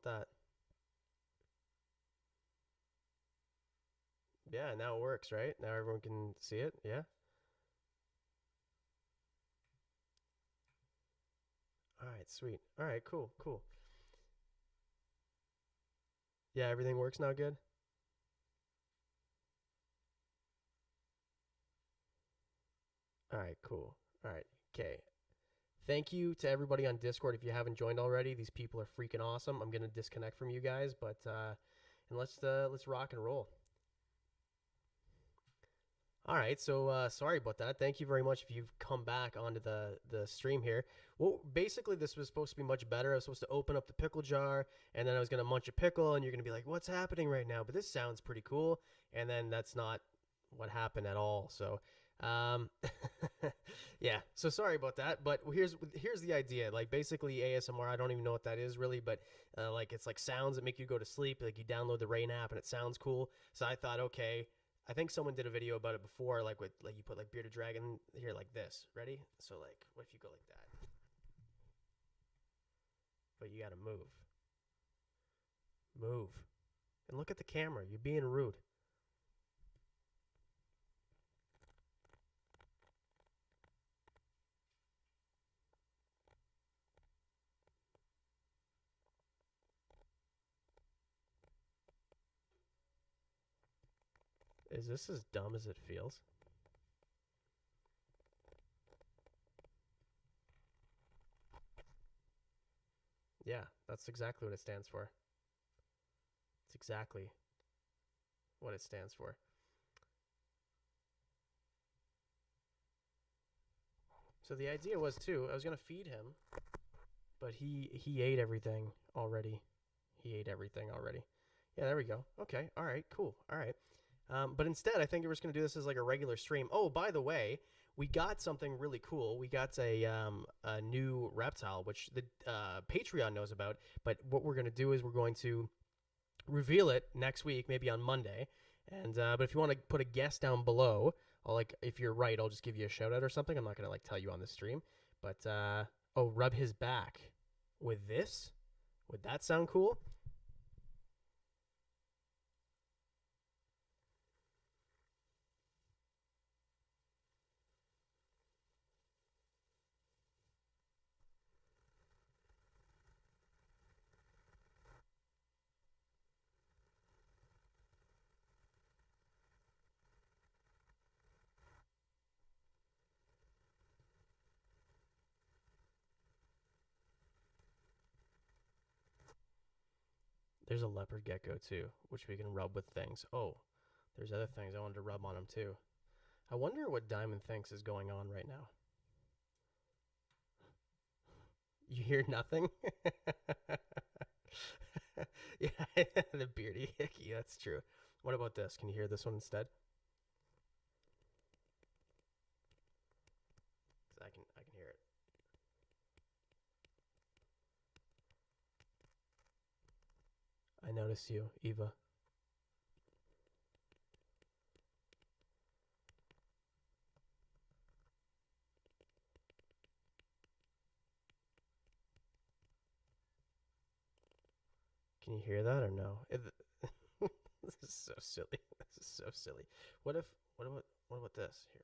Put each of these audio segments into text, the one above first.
about that? Yeah, now it works, right? Now everyone can see it. Yeah. All right, sweet. All right, cool, cool. Yeah, everything works now good? All right, cool. All right. Okay. Thank you to everybody on Discord. If you haven't joined already, these people are freaking awesome. I'm gonna disconnect from you guys, but and let's rock and roll. All right, so sorry about that. Thank you very much if you've come back onto the stream here. Well, basically, this was supposed to be much better. I was supposed to open up the pickle jar, and then I was gonna munch a pickle, and you're gonna be like, "What's happening right now?" But this sounds pretty cool, and then that's not what happened at all. So, um, yeah. So sorry about that. But here's the idea. Like basically ASMR. I don't even know what that is really, but like it's like sounds that make you go to sleep. Like you download the Rain app, and it sounds cool. So I thought, okay, I think someone did a video about it before, like with like you put like bearded dragon here like this. Ready? So like, what if you go like that? But you gotta move, and look at the camera. You're being rude. Is this as dumb as it feels? Yeah, that's exactly what it stands for. It's exactly what it stands for. So the idea was too. I was gonna feed him, but he ate everything already. He ate everything already. Yeah, there we go. Okay, all right, cool. All right. But instead, I think we're just going to do this as like a regular stream. Oh, by the way, we got something really cool. We got a new reptile, which the Patreon knows about. But what we're going to do is we're going to reveal it next week, maybe on Monday. And but if you want to put a guess down below, I'll like if you're right, I'll just give you a shout out or something. I'm not going to like tell you on the stream. But oh, rub his back with this. Would that sound cool? There's a leopard gecko too, which we can rub with things. Oh, there's other things I wanted to rub on him too. I wonder what Diamond thinks is going on right now. You hear nothing? Yeah, the beardy hickey. That's true. What about this? Can you hear this one instead? I can hear it. I notice you, Eva. Can you hear that or no? This is so silly. This is so silly. What about this here?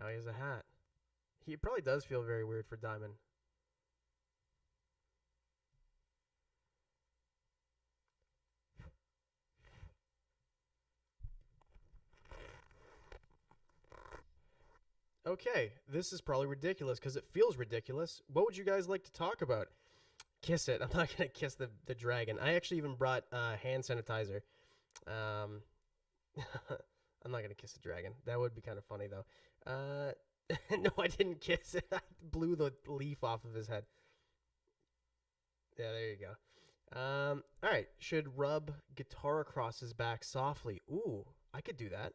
Now he has a hat. He probably does feel very weird for Diamond. Okay, this is probably ridiculous because it feels ridiculous. What would you guys like to talk about? Kiss it. I'm not gonna kiss the dragon. I actually even brought hand sanitizer. Um, I'm not gonna kiss the dragon. That would be kind of funny though. Uh, no, I didn't kiss it. I blew the leaf off of his head. Yeah, there you go. All right. Should rub guitar across his back softly. Ooh, I could do that.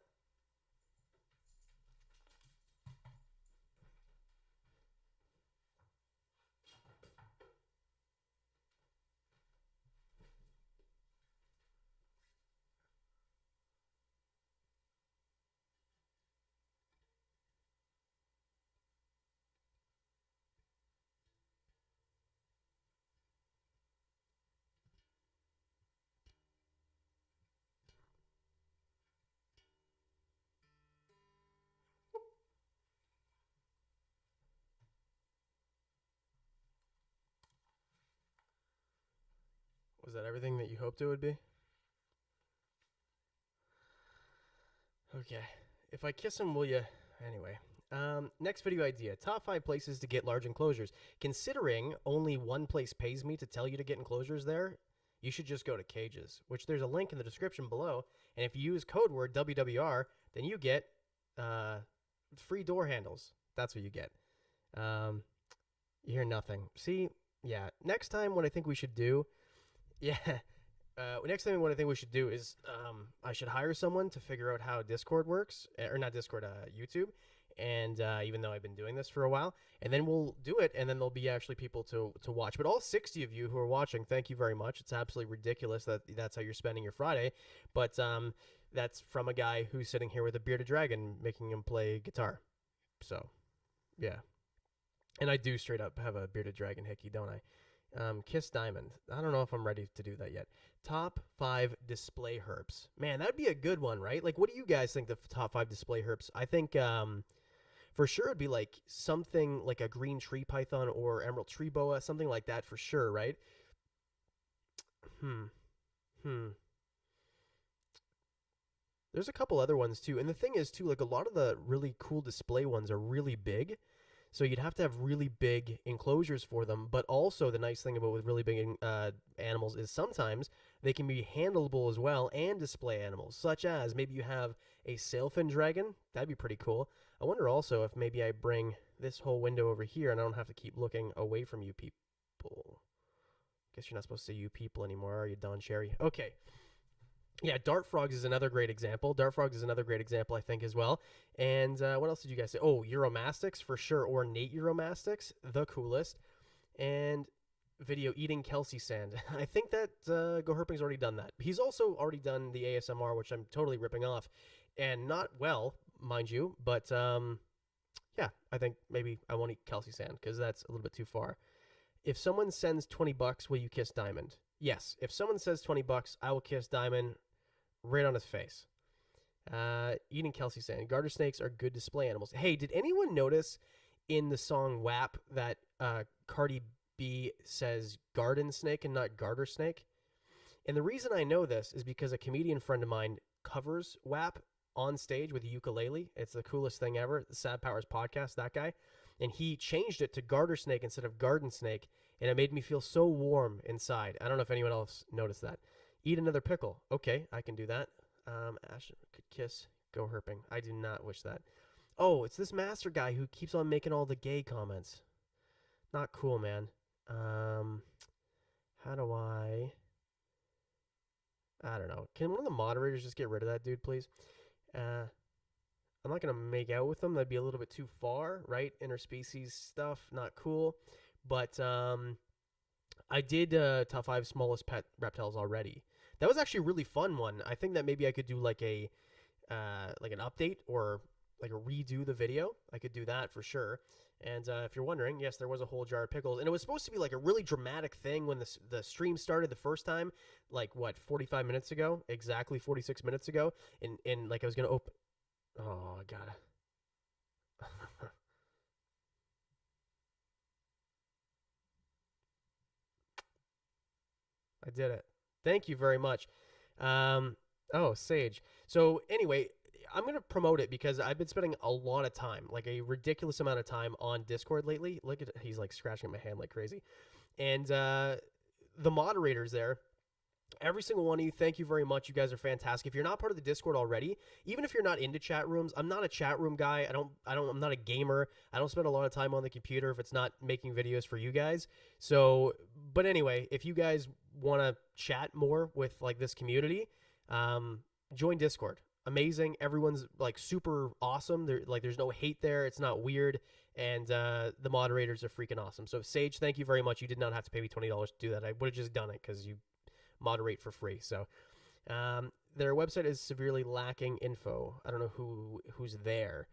that everything that you hoped it would be? Okay. If I kiss him, will you? Anyway. Next video idea. Top 5 places to get large enclosures. Considering only one place pays me to tell you to get enclosures there, you should just go to Cages, which there's a link in the description below. And if you use code word WWR, then you get free door handles. That's what you get. You hear nothing. See? Yeah. Next time what I think we should do, next time what I think we should do is I should hire someone to figure out how Discord works, or not Discord, YouTube. And even though I've been doing this for a while, and then we'll do it, and then there'll be actually people to watch. But all 60 of you who are watching, thank you very much. It's absolutely ridiculous that that's how you're spending your Friday. But that's from a guy who's sitting here with a bearded dragon making him play guitar. So, yeah. And I do straight up have a bearded dragon hickey, don't I? Kiss Diamond. I don't know if I'm ready to do that yet. Top 5 display herps. Man, that would be a good one, right? Like, what do you guys think the top 5 display herps? I think for sure it'd be like something like a green tree python or emerald tree boa, something like that for sure, right? There's a couple other ones too. And the thing is too, like a lot of the really cool display ones are really big. So you'd have to have really big enclosures for them. But also the nice thing about with really big animals is sometimes they can be handleable as well and display animals, such as maybe you have a sailfin dragon. That'd be pretty cool. I wonder also if maybe I bring this whole window over here and I don't have to keep looking away from you people. Guess you're not supposed to say you people anymore, are you, Don Cherry? Okay. Yeah, dart frogs is another great example. Dart frogs is another great example, I think, as well. And what else did you guys say? Oh, Euromastics, for sure. Ornate Euromastics, the coolest. And video eating Kelsey sand. I think that Go Herping's already done that. He's also already done the ASMR, which I'm totally ripping off. And not well, mind you. But, yeah, I think maybe I won't eat Kelsey sand because that's a little bit too far. If someone sends $20, will you kiss Diamond? Yes. If someone says $20, I will kiss Diamond right on his face. Eating Kelsey sand. Garter snakes are good display animals. Hey, did anyone notice in the song WAP that Cardi B says garden snake and not garter snake? And the reason I know this is because a comedian friend of mine covers WAP on stage with a ukulele. It's the coolest thing ever. The Sad Powers podcast, that guy. And he changed it to garter snake instead of garden snake. And it made me feel so warm inside. I don't know if anyone else noticed that. Eat another pickle. Okay, I can do that. Ashton could kiss Go Herping. I do not wish that. Oh, it's this master guy who keeps on making all the gay comments. Not cool, man. How do I don't know. Can one of the moderators just get rid of that dude, please? I'm not going to make out with them. That'd be a little bit too far, right? Interspecies stuff, not cool. But I did top 5 smallest pet reptiles already. That was actually a really fun one. I think that maybe I could do like a like an update or like a redo the video. I could do that for sure. And if you're wondering, yes, there was a whole jar of pickles. And it was supposed to be like a really dramatic thing when the stream started the first time, like, what, 45 minutes ago? Exactly 46 minutes ago. And like I was going to open... Oh, I gotta... I did it. Thank you very much. Oh, Sage. So anyway, I'm going to promote it because I've been spending a lot of time, like a ridiculous amount of time on Discord lately. Look at, he's like scratching my hand like crazy. And the moderators there, every single one of you, thank you very much. You guys are fantastic. If you're not part of the Discord already, even if you're not into chat rooms, I'm not a chat room guy. I'm not a gamer. I don't spend a lot of time on the computer if it's not making videos for you guys. So, but anyway, if you guys want to chat more with like this community, join Discord. Amazing. Everyone's like super awesome. There's no hate there. It's not weird. And the moderators are freaking awesome. So Sage, thank you very much. You did not have to pay me $20 to do that. I would have just done it because you moderate for free. So their website is severely lacking info. I don't know who's there.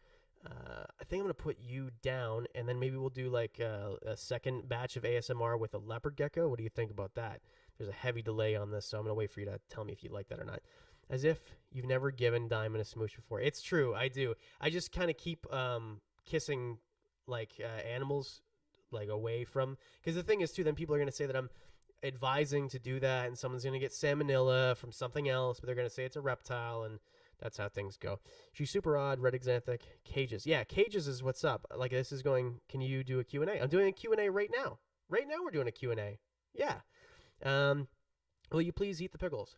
I think I'm going to put you down, and then maybe we'll do like a second batch of ASMR with a leopard gecko. What do you think about that? There's a heavy delay on this, so I'm going to wait for you to tell me if you like that or not. As if you've never given Diamond a smooch before. It's true, I do. I just kind of keep kissing like animals like away from, because the thing is too, then people are going to say that I'm advising to do that, and someone's going to get salmonella from something else, but they're going to say it's a reptile, and that's how things go. She's super odd, red exanthic, cages. Yeah, cages is what's up. Like, this is going, can you do a Q&A? I'm doing a Q&A right now. Right now we're doing a Q&A. Yeah. Will you please eat the pickles?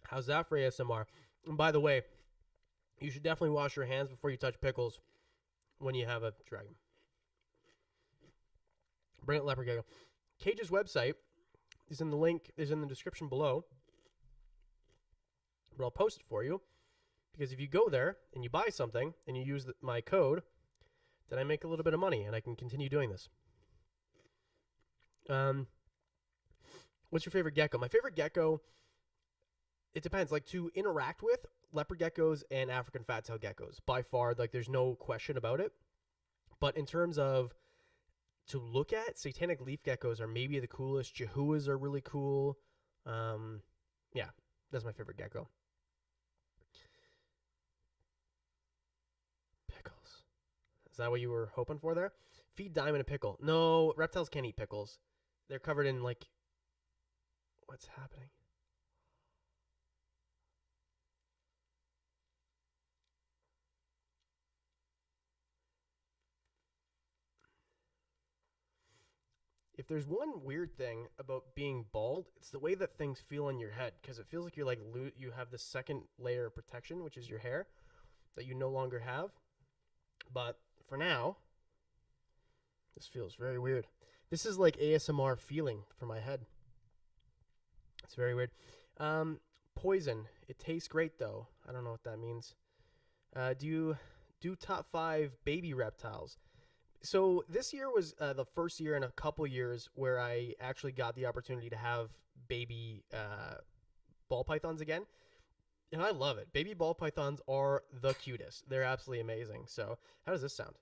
How's that for ASMR? And by the way, you should definitely wash your hands before you touch pickles when you have a dragon. Bring it, leopard gecko. Cage's website is in the link, is in the description below. But I'll post it for you, because if you go there and you buy something and you use my code, then I make a little bit of money and I can continue doing this. What's your favorite gecko? My favorite gecko, it depends. Like, to interact with, leopard geckos and African fat-tailed geckos. By far, like, there's no question about it. But in terms of to look at, satanic leaf geckos are maybe the coolest. Chihuahuas are really cool. Yeah, that's my favorite gecko. Pickles. Is that what you were hoping for there? Feed Diamond a pickle. No, reptiles can't eat pickles. They're covered in, like, what's happening? If there's one weird thing about being bald, it's the way that things feel in your head, because it feels like you're like you have this second layer of protection, which is your hair, that you no longer have. But for now, this feels very weird. This is like ASMR feeling for my head. It's very weird. Poison. It tastes great though. I don't know what that means. Do you do top 5 baby reptiles? So this year was the first year in a couple years where I actually got the opportunity to have baby ball pythons again. And I love it. Baby ball pythons are the cutest. They're absolutely amazing. So how does this sound?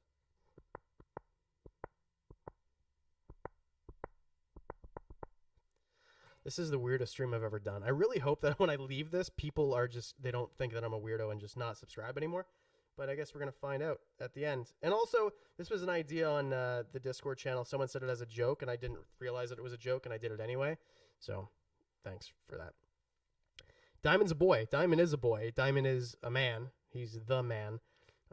This is the weirdest stream I've ever done. I really hope that when I leave this, people are just, they don't think that I'm a weirdo and just not subscribe anymore. But I guess we're going to find out at the end. And also, this was an idea on the Discord channel. Someone said it as a joke, and I didn't realize that it was a joke, and I did it anyway. So, thanks for that. Diamond's a boy. Diamond is a boy. Diamond is a man. He's the man.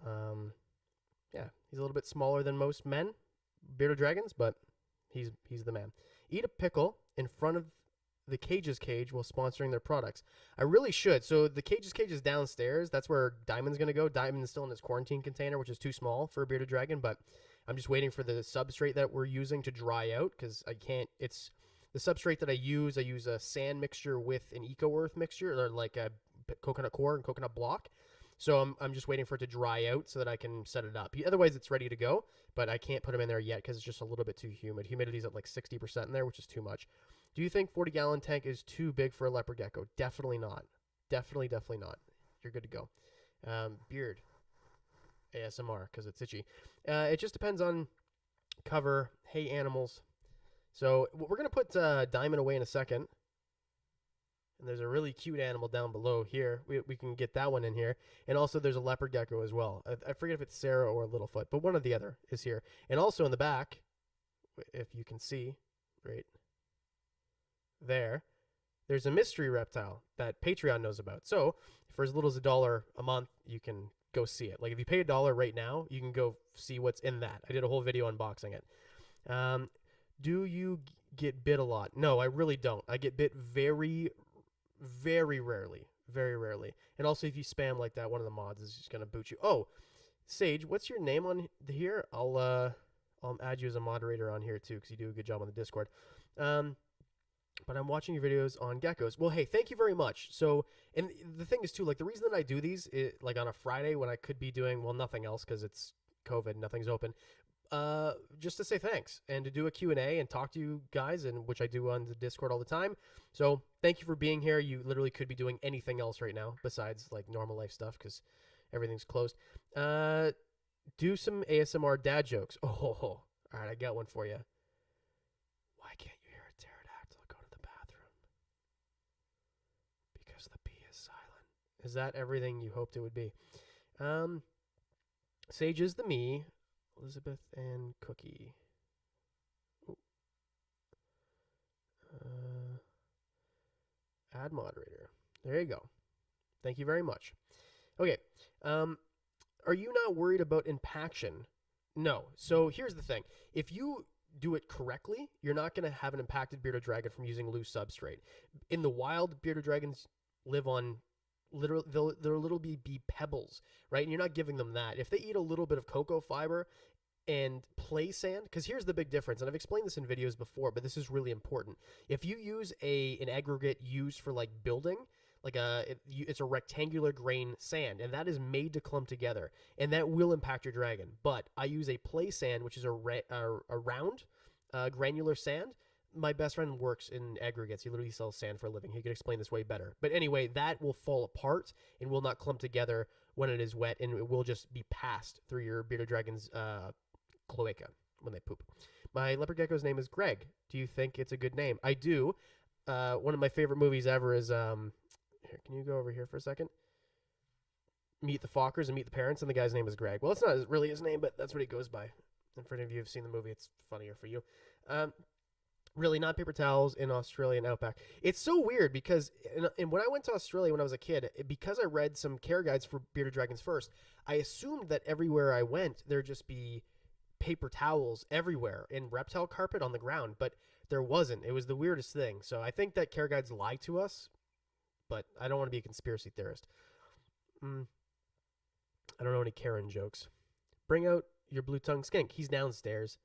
Yeah, he's a little bit smaller than most men, bearded dragons, but he's the man. Eat a pickle in front of the Cage's cage while sponsoring their products. I really should. So the Cage's cage is downstairs. That's where Diamond's going to go. Diamond is still in his quarantine container, which is too small for a bearded dragon, but I'm just waiting for the substrate that we're using to dry out, because I can't, it's the substrate that I use a sand mixture with an eco-earth mixture, or like a coconut core and coconut block. So I'm just waiting for it to dry out so that I can set it up. Otherwise, it's ready to go, but I can't put him in there yet because it's just a little bit too humid. Humidity's at like 60% in there, which is too much. Do you think 40-gallon tank is too big for a leopard gecko? Definitely not. Definitely not. You're good to go. Beard. ASMR, because it's itchy. It just depends on cover. Hey, animals. So we're going to put Diamond away in a second. And there's a really cute animal down below here. We can get that one in here. And also there's a leopard gecko as well. I forget if it's Sarah or Littlefoot, but one or the other is here. And also in the back, if you can see, right there's a mystery reptile that Patreon knows about. So for as little as $1 a month, you can go see it. Like, if you pay $1 right now, you can go see what's in that. I did a whole video unboxing it. Do you get bit a lot? No, I really don't. I get bit very, very rarely. Very rarely. And also, if you spam like that, one of the mods is just going to boot you. Oh, Sage, what's your name on here? I'll add you as a moderator on here too, because you do a good job on the Discord. But I'm watching your videos on geckos. Well, hey, thank you very much. So, and the thing is too, like, the reason that I do these is, like, on a Friday when I could be doing, well, nothing else because it's COVID, nothing's open, just to say thanks and to do a Q&A and talk to you guys, and which I do on the Discord all the time. So thank you for being here. You literally could be doing anything else right now besides, like, normal life stuff because everything's closed. Do some ASMR dad jokes. Oh, all right, I got one for you. Why can't you hear a pterodactyl go to the bathroom? Because the P is silent. Is that everything you hoped it would be? Sage is the me. Elizabeth and Cookie. Add moderator. There you go. Thank you very much. Okay. Are you not worried about impaction? No. So here's the thing. If you do it correctly, you're not going to have an impacted bearded dragon from using loose substrate. In the wild, bearded dragons live on literally they'll literally be pebbles, right? And you're not giving them that. If they eat a little bit of cocoa fiber and play sand, because here's the big difference, and I've explained this in videos before, but this is really important. If you use an aggregate used for like building, like it's a rectangular grain sand, and that is made to clump together, and that will impact your dragon. But I use a play sand, which is a round granular sand. My best friend works in aggregates. He literally sells sand for a living. He could explain this way better. But anyway, that will fall apart and will not clump together when it is wet, and it will just be passed through your bearded dragon's cloaca when they poop. My leopard gecko's name is Greg. Do you think it's a good name? I do. One of my favorite movies ever is here, can you go over here for a second? Meet the Fockers and Meet the Parents, and the guy's name is Greg. Well, it's not really his name, but that's what he goes by. And for any of you who've seen the movie, it's funnier for you. Really, not paper towels in Australian outback. It's so weird because when I went to Australia when I was a kid, because I read some care guides for bearded dragons first, I assumed that everywhere I went, there'd just be paper towels everywhere and reptile carpet on the ground, but there wasn't. It was the weirdest thing. So I think that care guides lie to us, but I don't want to be a conspiracy theorist. I don't know any Karen jokes. Bring out your blue-tongued skink. He's downstairs.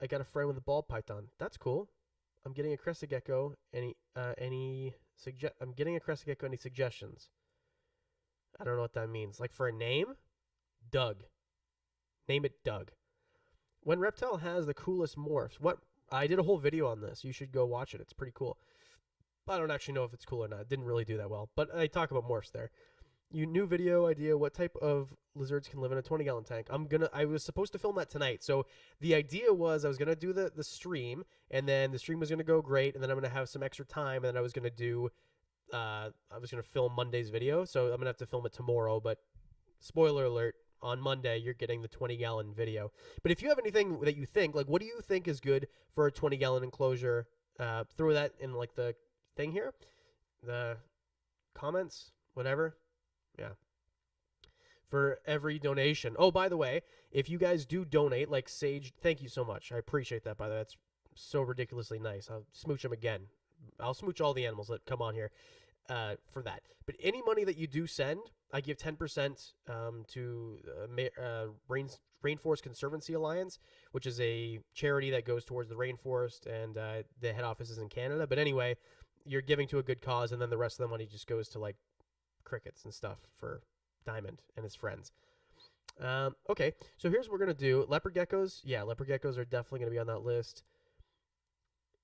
I got a friend with a ball python. That's cool. I'm getting a crested gecko. Any suggestions? I don't know what that means. Like for a name? Doug. Name it Doug. When Reptile has the coolest morphs. What? I did a whole video on this. You should go watch it. It's pretty cool. I don't actually know if it's cool or not. It didn't really do that well. But I talk about morphs there. New video idea. What type of lizards can live in a 20-gallon tank? I was supposed to film that tonight. So the idea was I was gonna do the stream, and then the stream was gonna go great, and then I'm gonna have some extra time, and then I was gonna film Monday's video. So I'm gonna have to film it tomorrow. But spoiler alert: on Monday you're getting the 20-gallon video. But if you have anything that you think, like, what do you think is good for a 20-gallon enclosure? Throw that in like the thing here, the comments, whatever. Yeah. For every donation. Oh, by the way, if you guys do donate, like Sage, thank you so much. I appreciate that, by the way. That's so ridiculously nice. I'll smooch them again. I'll smooch all the animals that come on here for that. But any money that you do send, I give 10% to Rainforest Conservancy Alliance, which is a charity that goes towards the rainforest, and the head office is in Canada. But anyway, you're giving to a good cause, and then the rest of the money just goes to like crickets and stuff for Diamond and his friends. Okay, so here's what we're gonna do. Leopard geckos, yeah, leopard geckos are definitely gonna be on that list.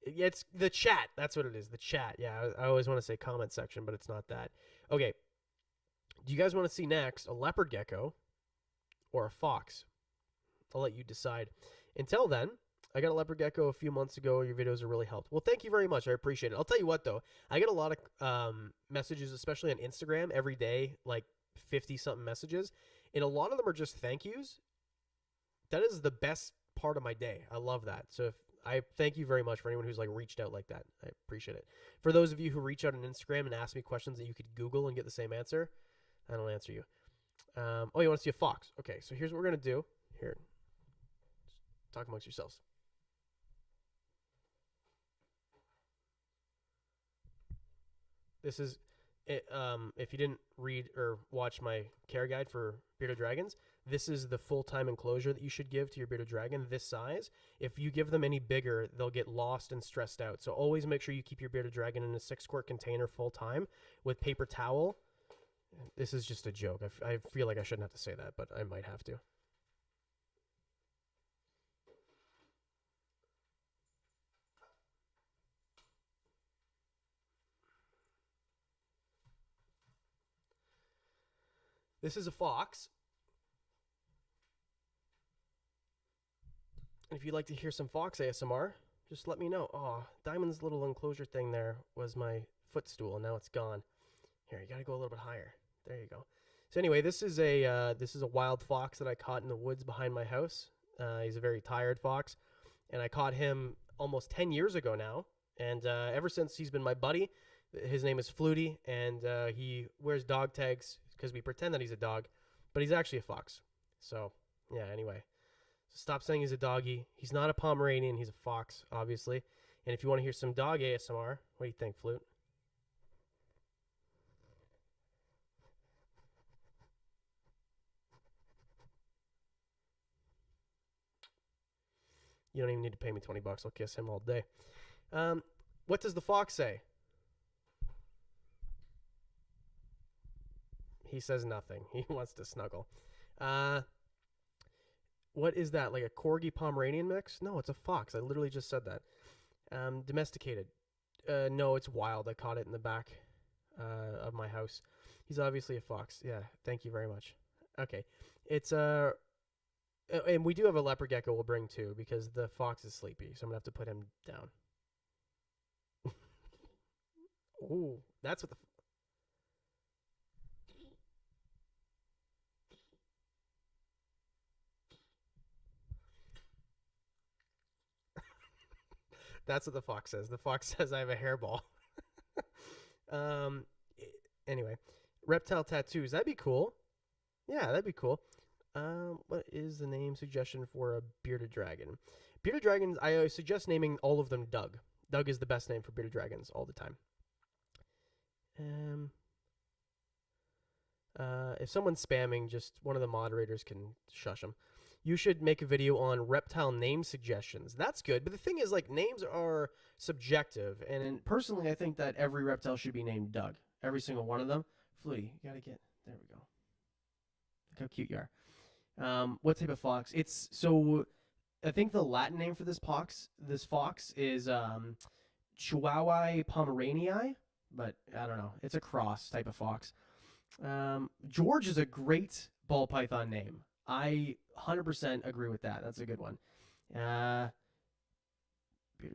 It's the chat. That's what it is. The chat. Yeah, I always want to say comment section, but it's not that. Okay, do you guys want to see next a leopard gecko or a fox? I'll let you decide. Until then, I got a leopard gecko a few months ago. Your videos have really helped. Well, thank you very much. I appreciate it. I'll tell you what, though. I get a lot of messages, especially on Instagram, every day, like 50-something messages. And a lot of them are just thank yous. That is the best part of my day. I love that. So I thank you very much for anyone who's like reached out like that. I appreciate it. For those of you who reach out on Instagram and ask me questions that you could Google and get the same answer, I don't answer you. Oh, you want to see a fox? Okay, so here's what we're going to do. Here. Talk amongst yourselves. This is, if you didn't read or watch my care guide for bearded dragons, this is the full-time enclosure that you should give to your bearded dragon, this size. If you give them any bigger, they'll get lost and stressed out. So always make sure you keep your bearded dragon in a 6-quart container full-time with paper towel. This is just a joke. I feel like I shouldn't have to say that, but I might have to. This is a fox. And if you'd like to hear some fox ASMR, just let me know. Oh, Diamond's little enclosure thing there was my footstool, and now it's gone. Here, you gotta go a little bit higher. There you go. So anyway, this is a wild fox that I caught in the woods behind my house. He's a very tired fox, and I caught him almost 10 years ago now. And ever since, he's been my buddy. His name is Flutie, and he wears dog tags because we pretend that he's a dog, but he's actually a fox. So yeah, anyway, so stop saying he's a doggy. He's not a Pomeranian. He's a fox, obviously. And if you want to hear some dog ASMR, what do you think, Flute? You don't even need to pay me $20. I'll kiss him all day. What does the fox say? He says nothing. He wants to snuggle. What is that? Like a Corgi Pomeranian mix? No, it's a fox. I literally just said that. Domesticated. No, it's wild. I caught it in the back of my house. He's obviously a fox. Yeah, thank you very much. Okay. It's and we do have a leopard gecko we'll bring too because the fox is sleepy, so I'm gonna have to put him down. Ooh, that's what the that's what the fox says. The fox says I have a hairball. um, anyway, reptile tattoos. That'd be cool. Yeah, that'd be cool. What is the name suggestion for a bearded dragon? Bearded dragons, I suggest naming all of them Doug. Doug is the best name for bearded dragons all the time. If someone's spamming, just one of the moderators can shush them. You should make a video on reptile name suggestions. That's good, but the thing is, like, names are subjective, and personally, I think that every reptile should be named Doug. Every single one of them. Flutie, you gotta get, there we go. Look how cute you are. What type of fox? It's, so, I think the Latin name for this fox is, Chihuahua Pomeranii, but I don't know. It's a cross type of fox. George is a great ball python name. I 100% agree with that. That's a good one. Bearded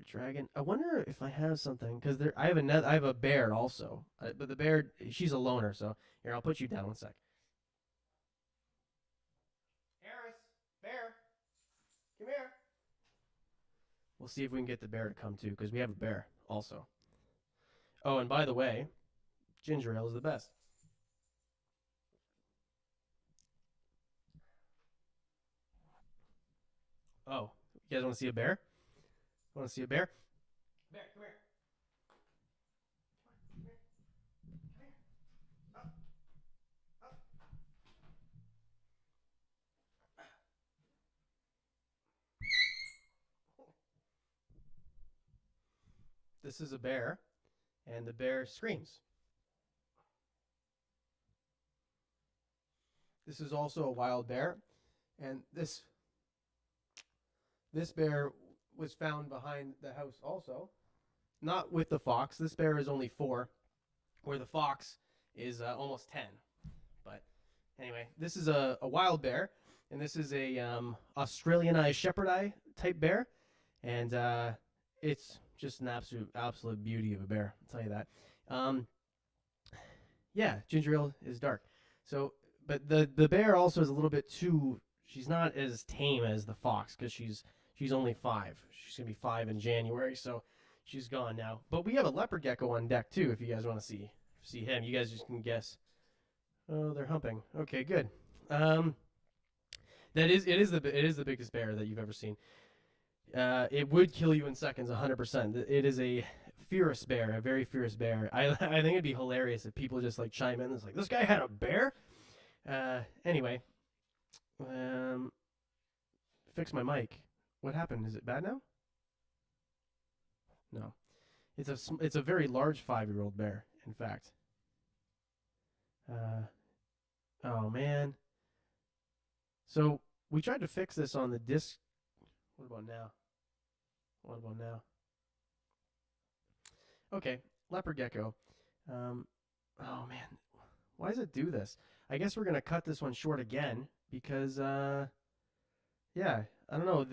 dragon. I wonder if I have something because I have a bear also, but the bear, she's a loner. So here, I'll put you down one sec. Harris, bear, come here. We'll see if we can get the bear to come too because we have a bear also. Oh, and by the way, ginger ale is the best. Oh, you guys want to see a bear? Want to see a bear? Bear, come here. Come here. Come here. Up. Up. This is a bear, and the bear screams. This is also a wild bear, and this bear was found behind the house also. Not with the fox. This bear is only 4, where the fox is almost 10. But anyway, this is a wild bear, and this is a Australianized Shepherd type bear, and it's just an absolute beauty of a bear. I'll tell you that. Yeah, ginger ale is dark. So, but the bear also is a little bit too. She's not as tame as the fox because she's only 5. She's gonna be 5 in January, so she's gone now. But we have a leopard gecko on deck too. If you guys want to see him, you guys just can guess. Oh, they're humping. Okay, good. It is the biggest bear that you've ever seen. It would kill you in seconds, 100%. It is a fierce bear, a very fierce bear. I think it'd be hilarious if people just like chime in. It's like, this guy had a bear. Anyway, fix my mic. What happened? Is it bad now? No, it's a very large 5-year-old bear. In fact. Oh man. So we tried to fix this on the disc. What about now? What about now? Okay, leopard gecko. Oh man, why does it do this? I guess we're gonna cut this one short again because yeah, I don't know.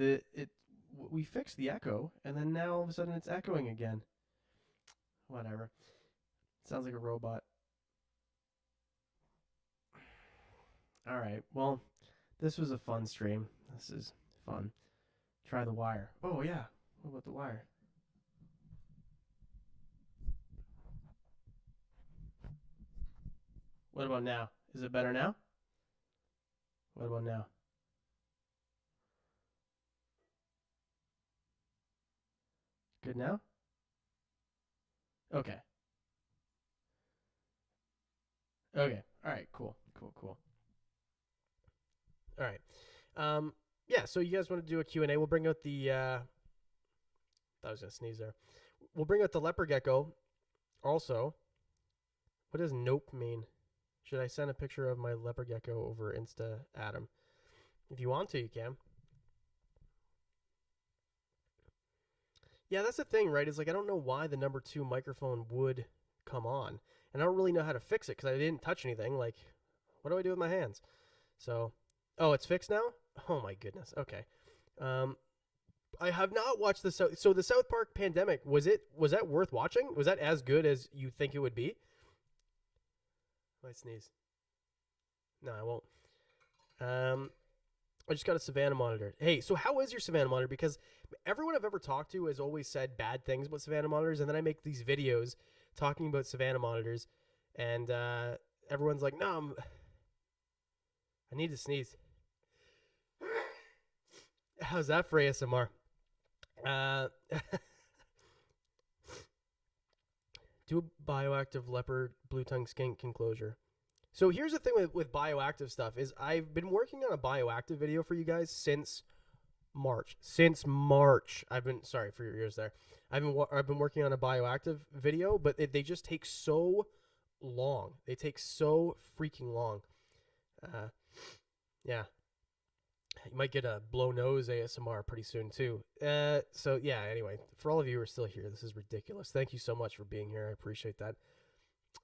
We fixed the echo, and then now all of a sudden it's echoing again. Whatever. Sounds like a robot. All right. Well, this was a fun stream. This is fun. Try the wire. Oh, yeah. What about the wire? What about now? Is it better now? What about now? Good now? Okay. Okay. All right. Cool. Cool. Cool. All right. Yeah. So you guys want to do a Q&A? We'll bring out the. I was gonna sneeze there. We'll bring out the leopard gecko. Also, what does nope mean? Should I send a picture of my leopard gecko over Insta, Adam? If you want to, you can. Yeah, that's the thing, right? Is like I don't know why the number 2 microphone would come on, and I don't really know how to fix it because I didn't touch anything. Like, what do I do with my hands? So, oh, it's fixed now. Oh my goodness. Okay. I have not watched the so the South Park Pandemic. Was that worth watching? Was that as good as you think it would be? I sneeze. No, I won't. I just got a Savannah monitor. Hey, so how is your Savannah monitor? Because everyone I've ever talked to has always said bad things about Savannah monitors, and then I make these videos talking about Savannah monitors, and everyone's like, "No, I need to sneeze." How's that for ASMR? Do a bioactive leopard blue tongue skink enclosure. So here's the thing with bioactive stuff is I've been working on a bioactive video for you guys since March. Since March, I've been sorry for your ears there. I've been working on a bioactive video, but they just take so long. They take so freaking long. Yeah. You might get a blow nose ASMR pretty soon too. So yeah. Anyway, for all of you who are still here, this is ridiculous. Thank you so much for being here. I appreciate that.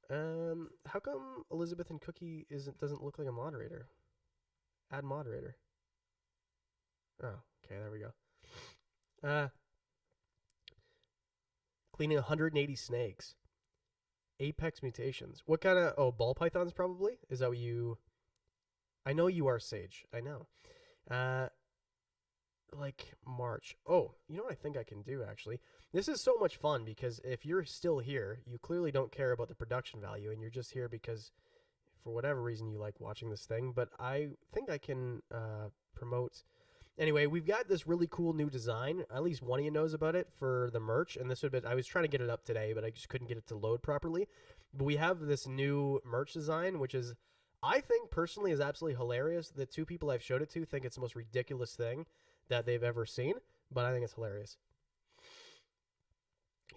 How come Elizabeth and Cookie doesn't look like a moderator? Add moderator. Oh, okay, there we go. Cleaning 180 snakes. Apex mutations. What kind of... Oh, ball pythons probably? Is that what you... I know you are Sage. I know. Like March. Oh, you know what I think I can do, actually? This is so much fun because if you're still here, you clearly don't care about the production value and you're just here because for whatever reason you like watching this thing. But I think I can promote... Anyway, we've got this really cool new design. At least one of you knows about it for the merch. And this would have been... I was trying to get it up today, but I just couldn't get it to load properly. But we have this new merch design, which is... I think personally is absolutely hilarious. The 2 people I've showed it to think it's the most ridiculous thing that they've ever seen, but I think it's hilarious.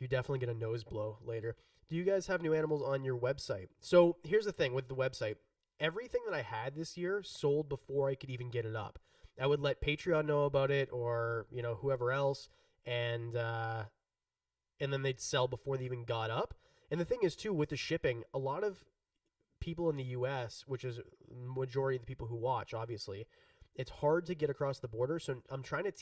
You definitely get a nose blow later. Do you guys have new animals on your website? So here's the thing with the website. Everything that I had this year sold before I could even get it up. I would let Patreon know about it or, you know, whoever else, and then they'd sell before they even got up. And the thing is, too, with the shipping, a lot of people in the U.S., which is majority of the people who watch, obviously, it's hard to get across the border. So I'm trying to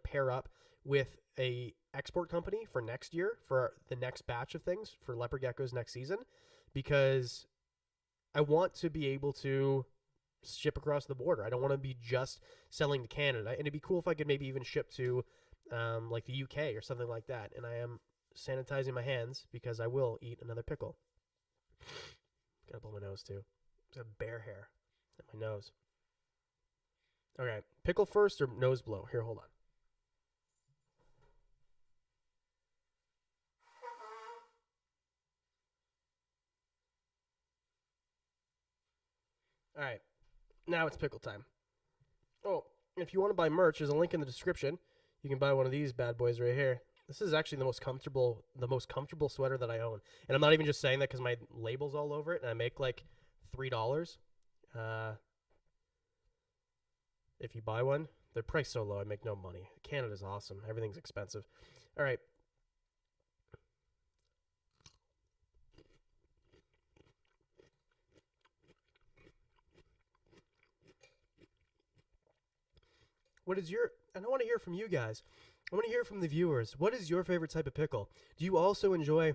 pair up with a export company for next year for the next batch of things for leopard geckos next season, because I want to be able to ship across the border. I don't want to be just selling to Canada, and it'd be cool if I could maybe even ship to like the UK or something like that. And I am sanitizing my hands because I will eat another pickle. Gotta blow my nose too. There's a bear hair at my nose. Okay, pickle first or nose blow? Here, hold on. All right, now it's pickle time. Oh, if you want to buy merch, there's a link in the description. You can buy one of these bad boys right here. This is actually the most comfortable sweater that I own. And I'm not even just saying that because my label's all over it, and I make like $3. If you buy one, they're priced so low, I make no money. Canada's awesome. Everything's expensive. All right. And I want to hear from you guys. I want to hear from the viewers. What is your favorite type of pickle? Do you also enjoy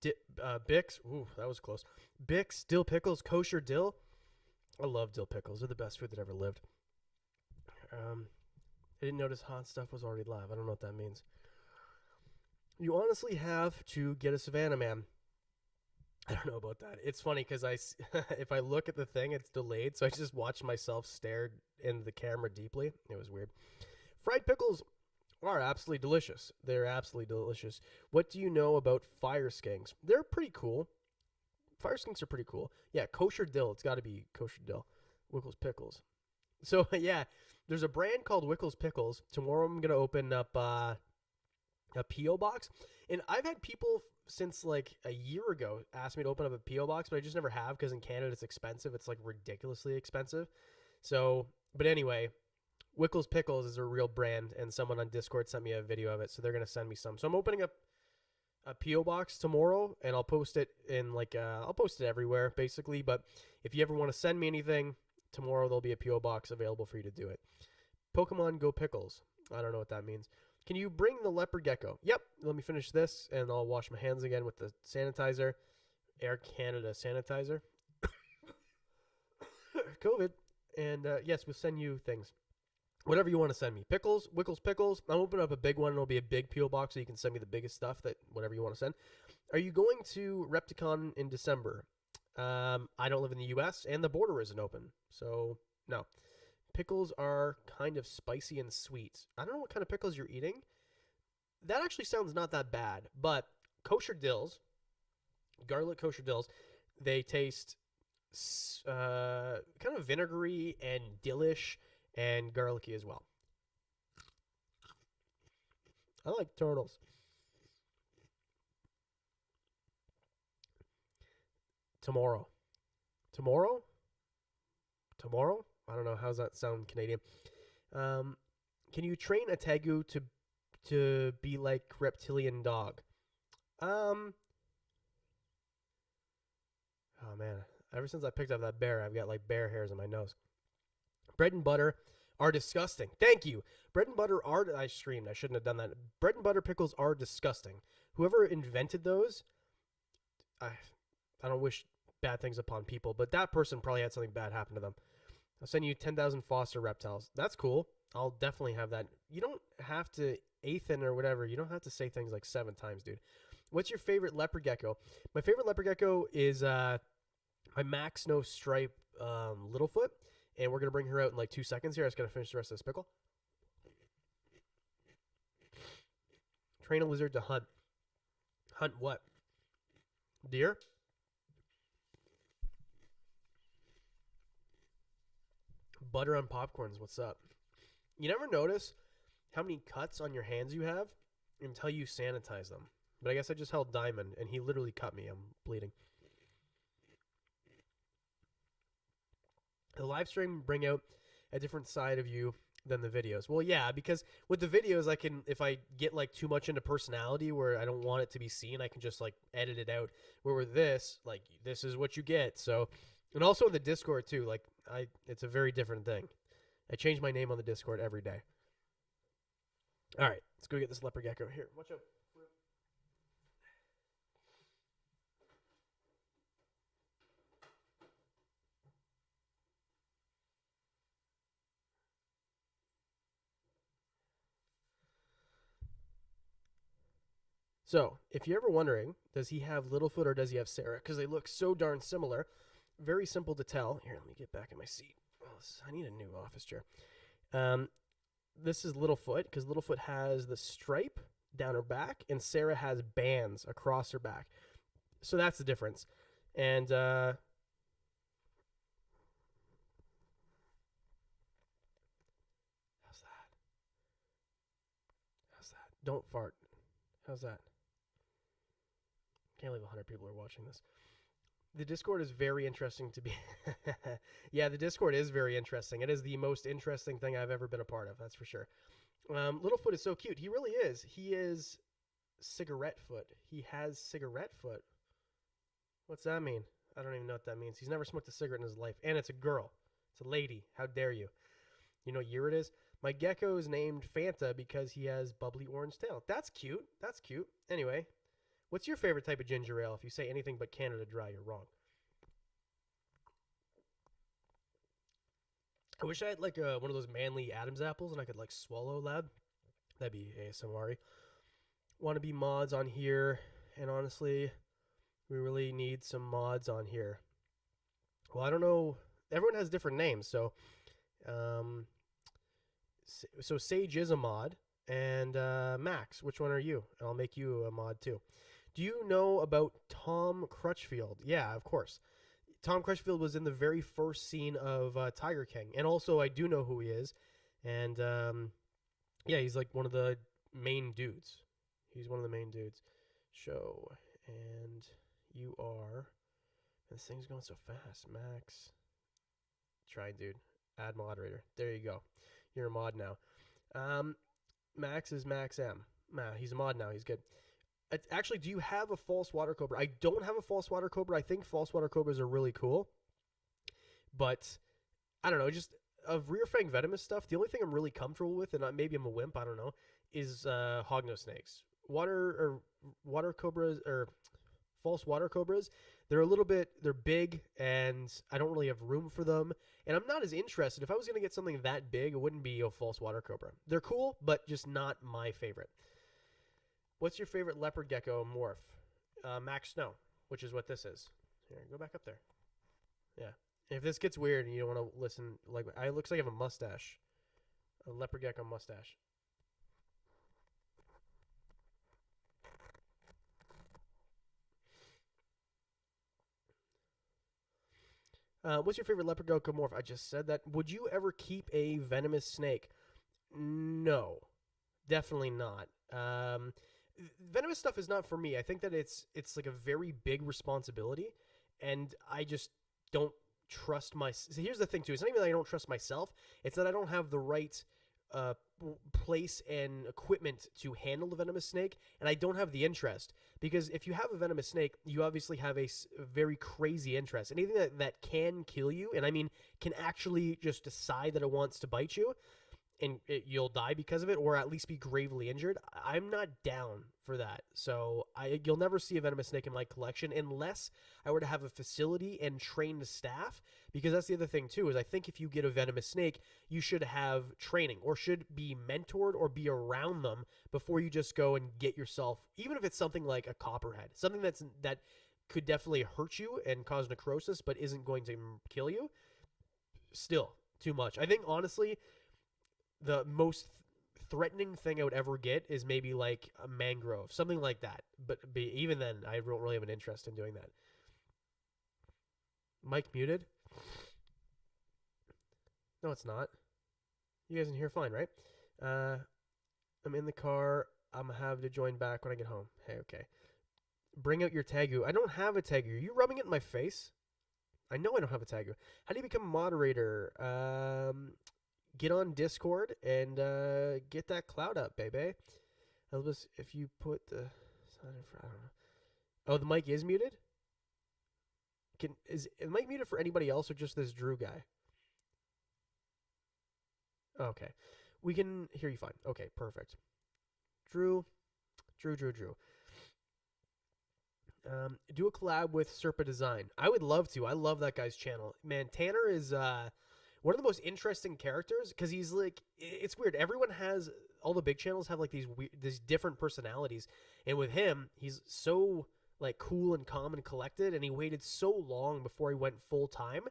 Bix? Ooh, that was close. Bix, dill pickles, kosher dill? I love dill pickles. They're the best food that ever lived. I didn't notice hot stuff was already live. I don't know what that means. You honestly have to get a Savannah Man. I don't know about that. It's funny because if I look at the thing, it's delayed, so I just watched myself stare in the camera deeply. It was weird. Fried pickles are absolutely delicious. They're absolutely delicious. What do you know about fire skinks? They're pretty cool. Fire skinks are pretty cool. Yeah, kosher dill. It's got to be kosher dill. Wickles Pickles. So, yeah, there's a brand called Wickles Pickles. Tomorrow I'm going to open up a P.O. box. And I've had people since like a year ago ask me to open up a P.O. box, but I just never have because in Canada it's expensive. It's like ridiculously expensive. So, but anyway, Wickles Pickles is a real brand, and someone on Discord sent me a video of it, so they're going to send me some. So I'm opening up a P.O. box tomorrow, and I'll post it in like, I'll post it everywhere basically, but if you ever want to send me anything, tomorrow there'll be a P.O. box available for you to do it. Pokemon Go Pickles. I don't know what that means. Can you bring the leopard gecko? Yep. Let me finish this, and I'll wash my hands again with the sanitizer. Air Canada sanitizer. COVID. And yes, we'll send you things. Whatever you want to send me. Pickles, Wickles Pickles. I'll open up a big one. It'll be a big P.O. box, so you can send me the biggest stuff, that whatever you want to send. Are you going to Repticon in December? I don't live in the U.S., and the border isn't open. So, no. Pickles are kind of spicy and sweet. I don't know what kind of pickles you're eating. That actually sounds not that bad, but kosher dills, garlic kosher dills, they taste kind of vinegary and dillish and garlicky as well. I like turtles. Tomorrow. Tomorrow? Tomorrow? I don't know. How's that sound Canadian? Can you train a tegu to be like reptilian dog? Oh man. Ever since I picked up that bear, I've got like bear hairs on my nose. Bread and butter are disgusting. Thank you. Bread and butter are... I screamed. I shouldn't have done that. Bread and butter pickles are disgusting. Whoever invented those, I don't wish bad things upon people, but that person probably had something bad happen to them. I'll send you 10,000 foster reptiles. That's cool. I'll definitely have that. You don't have to, Ethan or whatever, you don't have to say things like 7 times, dude. What's your favorite leopard gecko? My favorite leopard gecko is my Max No Stripe Littlefoot, and we're going to bring her out in like 2 seconds here. I just got to finish the rest of this pickle. Train a lizard to hunt. Hunt what? Deer? Butter on popcorns, what's up? You never notice how many cuts on your hands you have until you sanitize them. But I guess I just held Diamond, and he literally cut me. I'm bleeding. The live stream bring out a different side of you than the videos. Well, yeah, because with the videos, I can, if I get like too much into personality where I don't want it to be seen, I can just like edit it out. Where with this, like, this is what you get. So, and also in the Discord too, like, it's a very different thing. I change my name on the Discord every day. All right, let's go get this leopard gecko. Here, watch out. So, if you're ever wondering, does he have Littlefoot or does he have Sarah? Because they look so darn similar. Very simple to tell. Here, let me get back in my seat. Oh, I need a new office chair. This is Littlefoot, because Littlefoot has the stripe down her back, and Sarah has bands across her back. So that's the difference. And how's that? How's that? Don't fart. How's that? Can't believe 100 people are watching this. The Discord is very interesting to be... Yeah, the Discord is very interesting. It is the most interesting thing I've ever been a part of, that's for sure. Littlefoot is so cute. He really is. He is cigarette foot. He has cigarette foot. What's that mean? I don't even know what that means. He's never smoked a cigarette in his life. And it's a girl. It's a lady. How dare you? You know what year it is? My gecko is named Fanta because he has bubbly orange tail. That's cute. That's cute. Anyway, what's your favorite type of ginger ale? If you say anything but Canada Dry, you're wrong. I wish I had like one of those manly Adam's apples and I could like swallow lab. That'd be ASMR. Want to be mods on here, and honestly, we really need some mods on here. Well, I don't know. Everyone has different names, so so Sage is a mod, and Max, which one are you? I'll make you a mod too. Do you know about Tom Crutchfield? Yeah, of course. Tom Crutchfield was in the very first scene of Tiger King, and also I do know who he is, and yeah, he's like one of the main dudes. He's one of the main dudes. Show, and you are. This thing's going so fast, Max. Try, dude. Add moderator. There you go. You're a mod now. Max is Max M. Nah, he's a mod now. He's good. Actually, do you have a false water cobra? I don't have a false water cobra. I think false water cobras are really cool. But, I don't know, just of rear fang venomous stuff, the only thing I'm really comfortable with, and maybe I'm a wimp, I don't know, is hognose snakes. Water cobras, or false water cobras, they're big, and I don't really have room for them. And I'm not as interested. If I was going to get something that big, it wouldn't be a false water cobra. They're cool, but just not my favorite. What's your favorite leopard gecko morph? Max Snow, which is what this is. Here, go back up there. Yeah. If this gets weird and you don't want to listen, like, it looks like I have a mustache. A leopard gecko mustache. What's your favorite leopard gecko morph? I just said that. Would you ever keep a venomous snake? No. Definitely not. Venomous stuff is not for me. I think that it's like a very big responsibility, and I just don't trust so here's the thing too. It's not even that I don't trust myself. It's that I don't have the right place and equipment to handle the venomous snake, and I don't have the interest. Because if you have a venomous snake, you obviously have a very crazy interest. Anything that can kill you, and I mean can actually just decide that it wants to bite you, and you'll die because of it, or at least be gravely injured. I'm not down for that. So you'll never see a venomous snake in my collection unless I were to have a facility and trained staff, because that's the other thing too, is I think if you get a venomous snake, you should have training or should be mentored or be around them before you just go and get yourself, even if it's something like a copperhead, something that could definitely hurt you and cause necrosis but isn't going to kill you. Still, too much. I think, honestly, the most threatening thing I would ever get is maybe like a mangrove, something like that. But even then, I don't really have an interest in doing that. Mic muted? No, it's not. You guys in here fine, right? I'm in the car. I'm gonna have to join back when I get home. Hey, okay. Bring out your Tegu. I don't have a Tegu. Are you rubbing it in my face? I know I don't have a Tegu. How do you become a moderator? Get on Discord and get that cloud up, baby. Elvis, if you put the sign in for, I don't know. Oh, the mic is muted? Is the mic muted for anybody else or just this Drew guy? Okay. We can hear you fine. Okay, perfect. Drew. Do a collab with Serpa Design. I would love to. I love that guy's channel. Man, Tanner is one of the most interesting characters, because he's like, it's weird. Everyone has, all the big channels have like these different personalities, and with him, he's so like cool and calm and collected, and he waited so long before he went full time.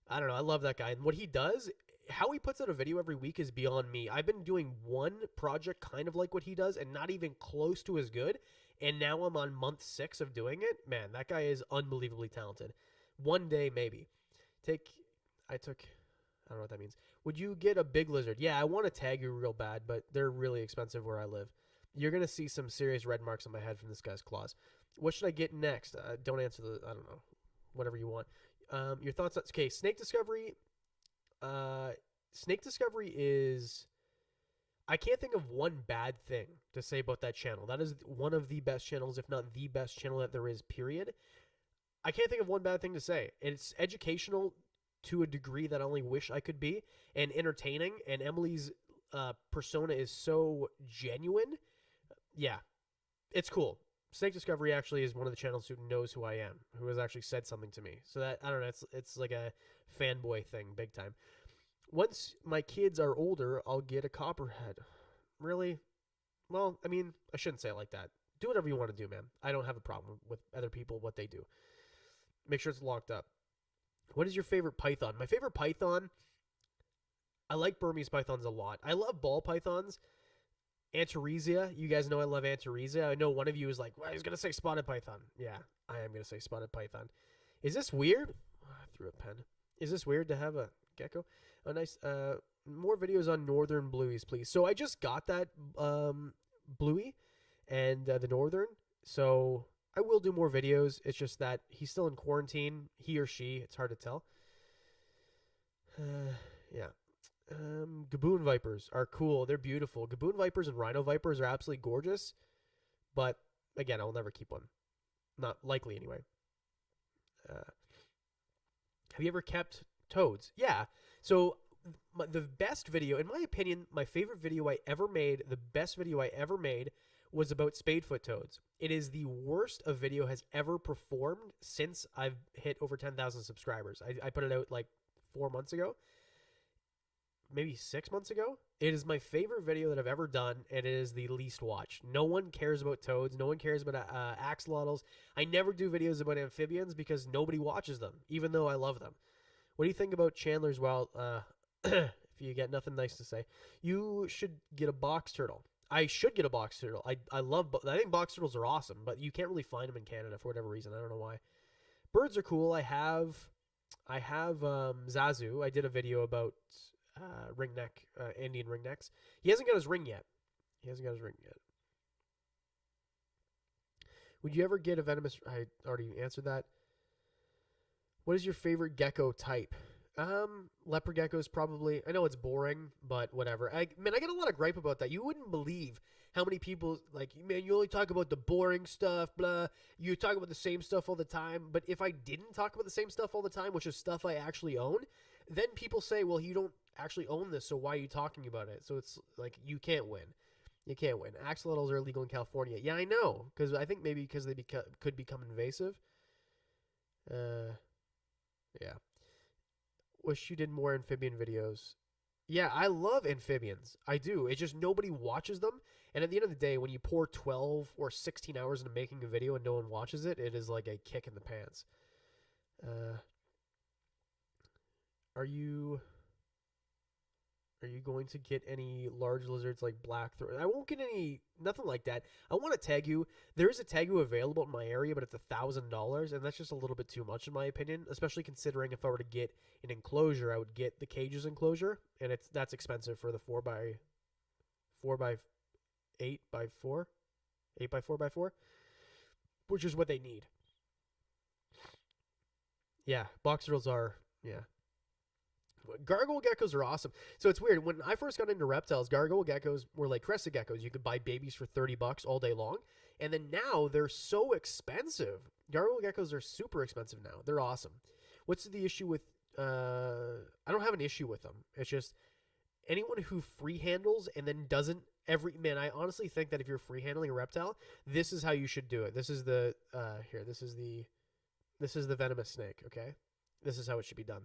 I don't know. I love that guy, and what he does, how he puts out a video every week is beyond me. I've been doing one project kind of like what he does, and not even close to as good. And now I'm on month 6 of doing it. Man, that guy is unbelievably talented. One day, maybe. I don't know what that means. Would you get a big lizard? Yeah, I want to tag you real bad, but they're really expensive where I live. You're going to see some serious red marks on my head from this guy's claws. What should I get next? Don't answer I don't know. Whatever you want. Your thoughts on, okay, Snake Discovery. Snake Discovery is, I can't think of one bad thing to say about that channel. That is one of the best channels, if not the best channel that there is, period. I can't think of one bad thing to say. It's educational to a degree that I only wish I could be, and entertaining, and Emily's persona is so genuine. Yeah, it's cool. Snake Discovery actually is one of the channels who knows who I am, who has actually said something to me. So that, I don't know, it's like a fanboy thing, big time. Once my kids are older, I'll get a copperhead. Really? Well, I mean, I shouldn't say it like that. Do whatever you want to do, man. I don't have a problem with other people, what they do. Make sure it's locked up. What is your favorite python? My favorite python, I like Burmese pythons a lot. I love ball pythons. Antaresia. You guys know I love Antaresia. I know one of you is like, well, he's going to say spotted python. Yeah, I am going to say spotted python. Is this weird? Oh, I threw a pen. Is this weird to have a gecko? Oh, nice. More videos on northern blueies, please. So I just got that bluey and the northern. So I will do more videos. It's just that he's still in quarantine. He or she. It's hard to tell. Yeah. Gaboon vipers are cool. They're beautiful. Gaboon vipers and rhino vipers are absolutely gorgeous. But, again, I'll never keep one. Not likely, anyway. Have you ever kept toads? Yeah. So, the best video, in my opinion, my favorite video I ever made, the best video I ever made, was about spadefoot toads. It is the worst a video has ever performed since I've hit over 10,000 subscribers. I put it out like 4 months ago. Maybe 6 months ago. It is my favorite video that I've ever done, and it is the least watched. No one cares about toads. No one cares about axolotls. I never do videos about amphibians because nobody watches them, even though I love them. What do you think about Chandler's Wild? If you get nothing nice to say, you should get a box turtle. I should get a box turtle. I think box turtles are awesome, but you can't really find them in Canada for whatever reason. I don't know why. Birds are cool. I have Zazu. I did a video about ringneck, Indian ringnecks. He hasn't got his ring yet. Would you ever get a venomous? I already answered that. What is your favorite gecko type? Leopard geckos probably. I know it's boring, but whatever. I get a lot of gripe about that. You wouldn't believe how many people, like, man, you only talk about the boring stuff, blah. You talk about the same stuff all the time. But if I didn't talk about the same stuff all the time, which is stuff I actually own, then people say, well, you don't actually own this, so why are you talking about it? So it's like, you can't win. You can't win. Axolotls are illegal in California. Yeah, I know, because I think maybe because they could become invasive. Yeah. Wish you did more amphibian videos. Yeah, I love amphibians. I do. It's just nobody watches them. And at the end of the day, when you pour 12 or 16 hours into making a video and no one watches it, it is like a kick in the pants. Are you going to get any large lizards like black throat? I won't get any, nothing like that. I want to tegu. There is a tegu available in my area, but it's $1,000, and that's just a little bit too much in my opinion, especially considering if I were to get an enclosure, I would get the cages enclosure, and that's expensive for the 8x4, which is what they need. Yeah, box turtles are, yeah. Gargoyle geckos are awesome. So it's weird. When I first got into reptiles, gargoyle geckos were like crested geckos. You could buy babies for $30 all day long. And then now they're so expensive. Gargoyle geckos are super expensive now. They're awesome. What's the issue with... I don't have an issue with them. It's just anyone who free handles and then doesn't... Man, I honestly think that if you're free handling a reptile, this is how you should do it. This is the... This is the venomous snake, okay? This is how it should be done.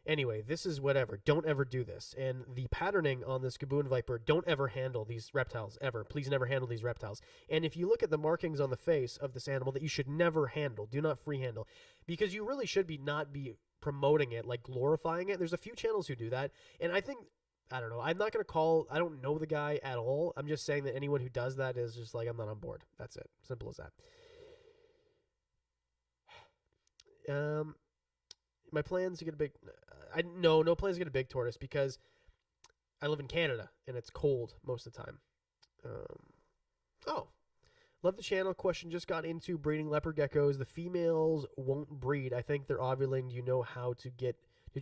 Anyway, this is whatever. Don't ever do this. And the patterning on this Gaboon Viper, don't ever handle these reptiles, ever. Please never handle these reptiles. And if you look at the markings on the face of this animal that you should never handle, do not free handle. Because you really should not be promoting it, like glorifying it. There's a few channels who do that. And I think, I don't know, I'm not going to call, I don't know the guy at all. I'm just saying that anyone who does that is just like, I'm not on board. That's it. Simple as that. My plans to get a big... no plans to get a big tortoise because I live in Canada and it's cold most of the time. Love the channel. Question, just got into breeding leopard geckos. The females won't breed. I think they're ovulating. You know how to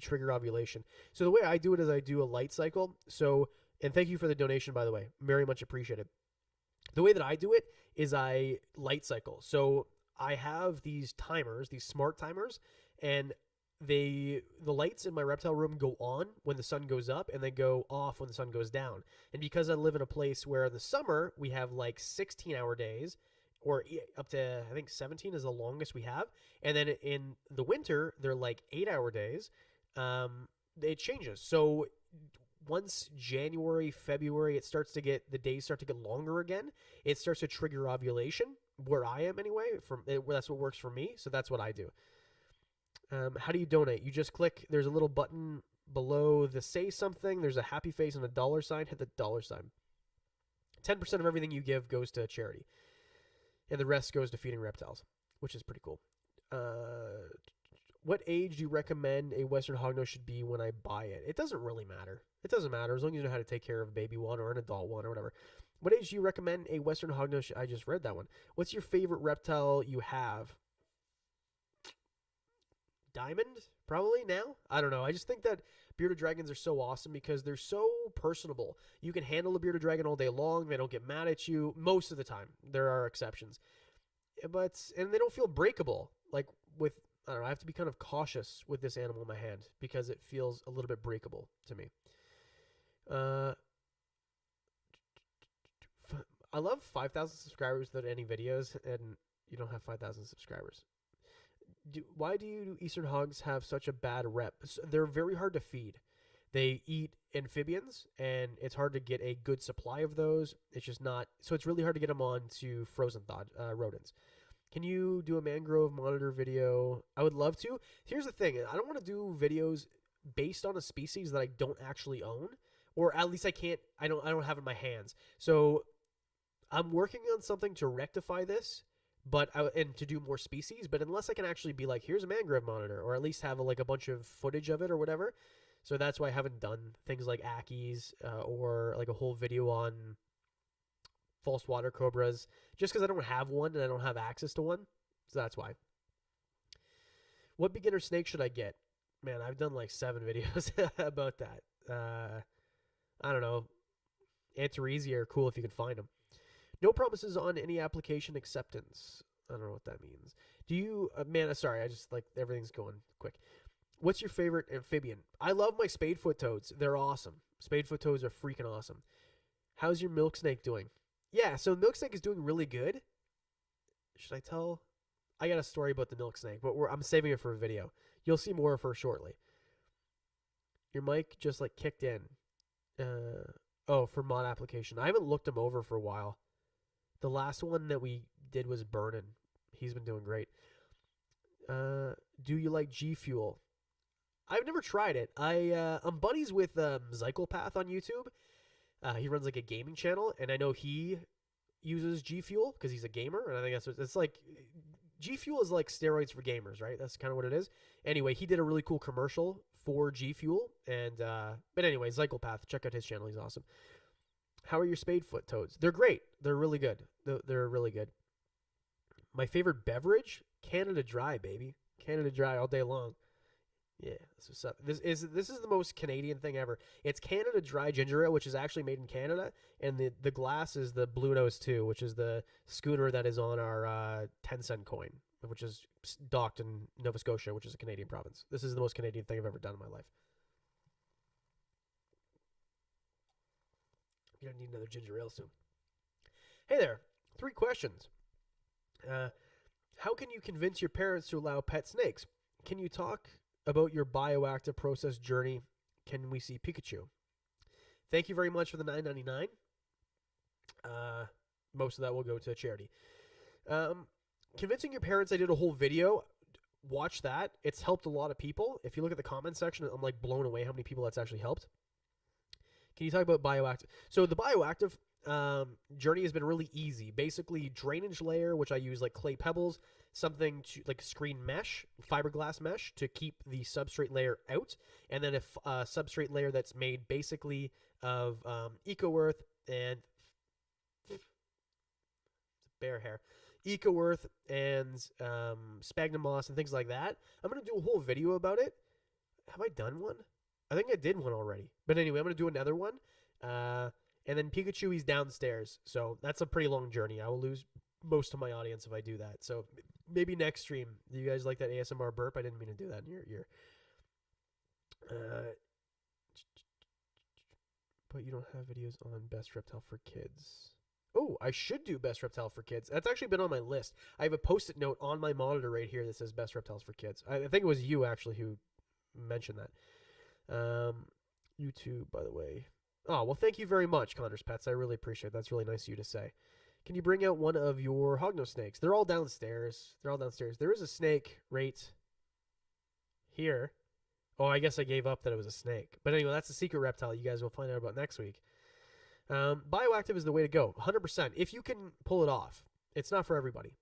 trigger ovulation. So the way I do it is I do a light cycle. So, and thank you for the donation, by the way. Very much appreciated. The way that I do it is I light cycle. So I have these timers, these smart timers, and the lights in my reptile room go on when the sun goes up and they go off when the sun goes down. And because I live in a place where in the summer we have like 16-hour days, or up to, I think 17 is the longest we have, and then in the winter they're like 8-hour days, it changes. So once January, February, the days start to get longer again. It starts to trigger ovulation, where I am anyway. That's what works for me, so that's what I do. How do you donate? You just click. There's a little button below the say something. There's a happy face and a dollar sign. Hit the dollar sign. 10% of everything you give goes to charity, and the rest goes to feeding reptiles, which is pretty cool. What age do you recommend a Western hognose should be when I buy it? It doesn't really matter. It doesn't matter as long as you know how to take care of a baby one or an adult one or whatever. What age do you recommend a Western hognose? I just read that one. What's your favorite reptile you have? Diamond, probably now. I don't know. I just think that bearded dragons are so awesome because they're so personable. You can handle a bearded dragon all day long. They don't get mad at you most of the time. There are exceptions, and they don't feel breakable. Like with, I don't know, I have to be kind of cautious with this animal in my hand because it feels a little bit breakable to me. I love 5,000 subscribers without any videos, and you don't have 5,000 subscribers. Why do Eastern hogs have such a bad rep? They're very hard to feed. They eat amphibians, and it's hard to get a good supply of those. It's just not, so it's really hard to get them on to frozen rodents. Can you do a mangrove monitor video? I would love to. Here's the thing. I don't want to do videos based on a species that I don't actually own, or at least I don't have in my hands. So I'm working on something to rectify this, and to do more species, but unless I can actually be like, here's a mangrove monitor, or at least have a bunch of footage of it or whatever. So that's why I haven't done things like Ackies or like a whole video on false water cobras, just because I don't have one and I don't have access to one. So that's why. What beginner snake should I get? Man, I've done like 7 videos about that. I don't know. Antaresia are cool if you can find them. No promises on any application acceptance. I don't know what that means. Do you, sorry, I just everything's going quick. What's your favorite amphibian? I love my spadefoot toads. They're awesome. Spadefoot toads are freaking awesome. How's your milk snake doing? Yeah, so milk snake is doing really good. Should I tell? I got a story about the milk snake, but I'm saving it for a video. You'll see more of her shortly. Your mic just kicked in. For mod application. I haven't looked him over for a while. The last one that we did was Burnin. He's been doing great. Do you like G Fuel? I've never tried it. I'm buddies with Zyclopath on YouTube. He runs a gaming channel, and I know he uses G Fuel because he's a gamer, and I think that's what it's like. G Fuel is like steroids for gamers, right? That's kind of what it is. Anyway, he did a really cool commercial for G Fuel, and but anyway, Zyclopath, check out his channel. He's awesome. How are your spadefoot toads? They're great. They're really good. They're really good. My favorite beverage? Canada Dry, baby. Canada Dry all day long. Yeah, that's what's up. This is the most Canadian thing ever. It's Canada Dry ginger ale, which is actually made in Canada, and the glass is the Blue Nose 2, which is the schooner that is on our 10-cent coin, which is docked in Nova Scotia, which is a Canadian province. This is the most Canadian thing I've ever done in my life. You're going to need another ginger ale soon. Hey there. 3 questions. How can you convince your parents to allow pet snakes? Can you talk about your bioactive process journey? Can we see Pikachu? Thank you very much for the $9.99. Most of that will go to charity. Convincing your parents, I did a whole video. Watch that. It's helped a lot of people. If you look at the comment section, I'm blown away how many people that's actually helped. Can you talk about bioactive? So the bioactive journey has been really easy. Basically, drainage layer, which I use clay pebbles, something to screen mesh, fiberglass mesh to keep the substrate layer out, and then a substrate layer that's made basically of eco-earth and bear hair, eco-earth and sphagnum moss and things like that. I'm gonna do a whole video about it. Have I done one? I think I did one already. But anyway, I'm going to do another one. And then Pikachu, he's downstairs. So that's a pretty long journey. I will lose most of my audience if I do that. So maybe next stream. Do you guys like that ASMR burp? I didn't mean to do that in your ear. But you don't have videos on Best Reptile for Kids. Oh, I should do Best Reptile for Kids. That's actually been on my list. I have a Post-it note on my monitor right here that says Best Reptiles for Kids. I think it was you, actually, who mentioned that. YouTube, by the way. Oh, well, thank you very much, Connor's Pets. I really appreciate it. That's really nice of you to say. Can you bring out one of your hognose snakes? They're all downstairs. There is a snake right here. Oh, I guess I gave up that it was a snake. But anyway, that's a secret reptile you guys will find out about next week. Bioactive is the way to go, 100%. If you can pull it off. It's not for everybody.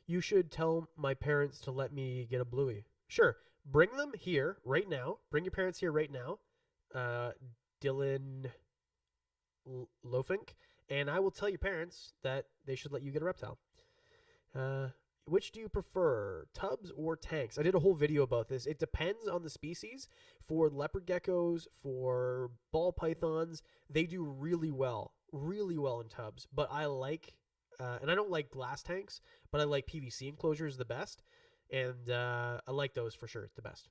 You should tell my parents to let me get a bluey. Sure. Bring them here right now. Bring your parents here right now. Dylan Lofink. And I will tell your parents that they should let you get a reptile. Which do you prefer, tubs or tanks? I did a whole video about this. It depends on the species. For leopard geckos, for ball pythons, they do really well in tubs. But I like, and I don't like glass tanks, but I like PVC enclosures the best. And I like those for sure, the best.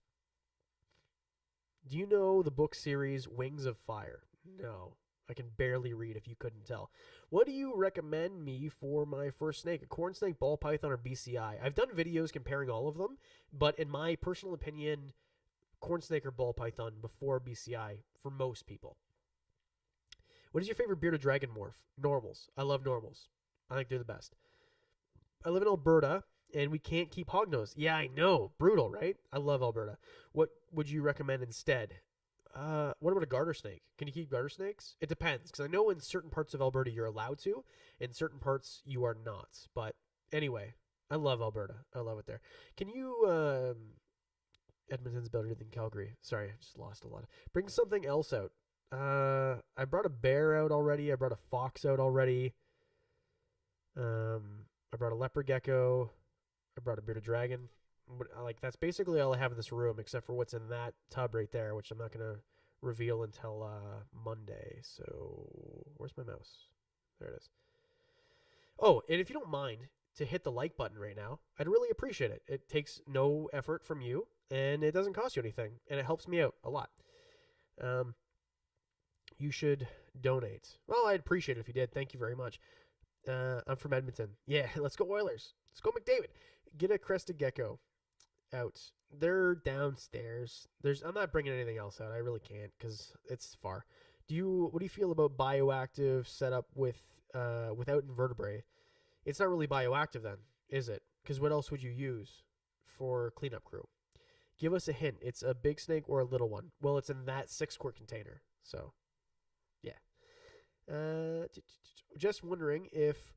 Do you know the book series Wings of Fire? No. I can barely read if you couldn't tell. What do you recommend me for my first snake? A corn snake, ball python, or BCI? I've done videos comparing all of them, but in my personal opinion, corn snake or ball python before BCI for most people. What is your favorite bearded dragon morph? Normals. I love normals. I think they're the best. I live in Alberta, and we can't keep hognose. Yeah, I know. Brutal, right? I love Alberta. What would you recommend instead? What about a garter snake? Can you keep garter snakes? It depends, because I know in certain parts of Alberta you're allowed to, in certain parts you are not. But anyway, I love Alberta. I love it there. Can you, Edmonton's better than Calgary. Sorry, I just lost a lot. Bring something else out. I brought a bear out already. I brought a fox out already. I brought a leopard gecko. I brought a bearded dragon. Like, that's basically all I have in this room, except for what's in that tub right there, which I'm not going to reveal until Monday. So where's my mouse? There it is. Oh, and if you don't mind to hit the like button right now, I'd really appreciate it. It takes no effort from you, and it doesn't cost you anything, and it helps me out a lot. You should donate. Well, I'd appreciate it if you did. Thank you very much. I'm from Edmonton. Yeah, let's go Oilers. Let's go McDavid. Get a crested gecko out. They're downstairs. I'm not bringing anything else out. I really can't because it's far. What do you feel about bioactive setup with without invertebrate? It's not really bioactive then, is it? Because what else would you use for cleanup crew? Give us a hint. It's a big snake or a little one. Well, it's in that 6-quart container. So, yeah. Just wondering if...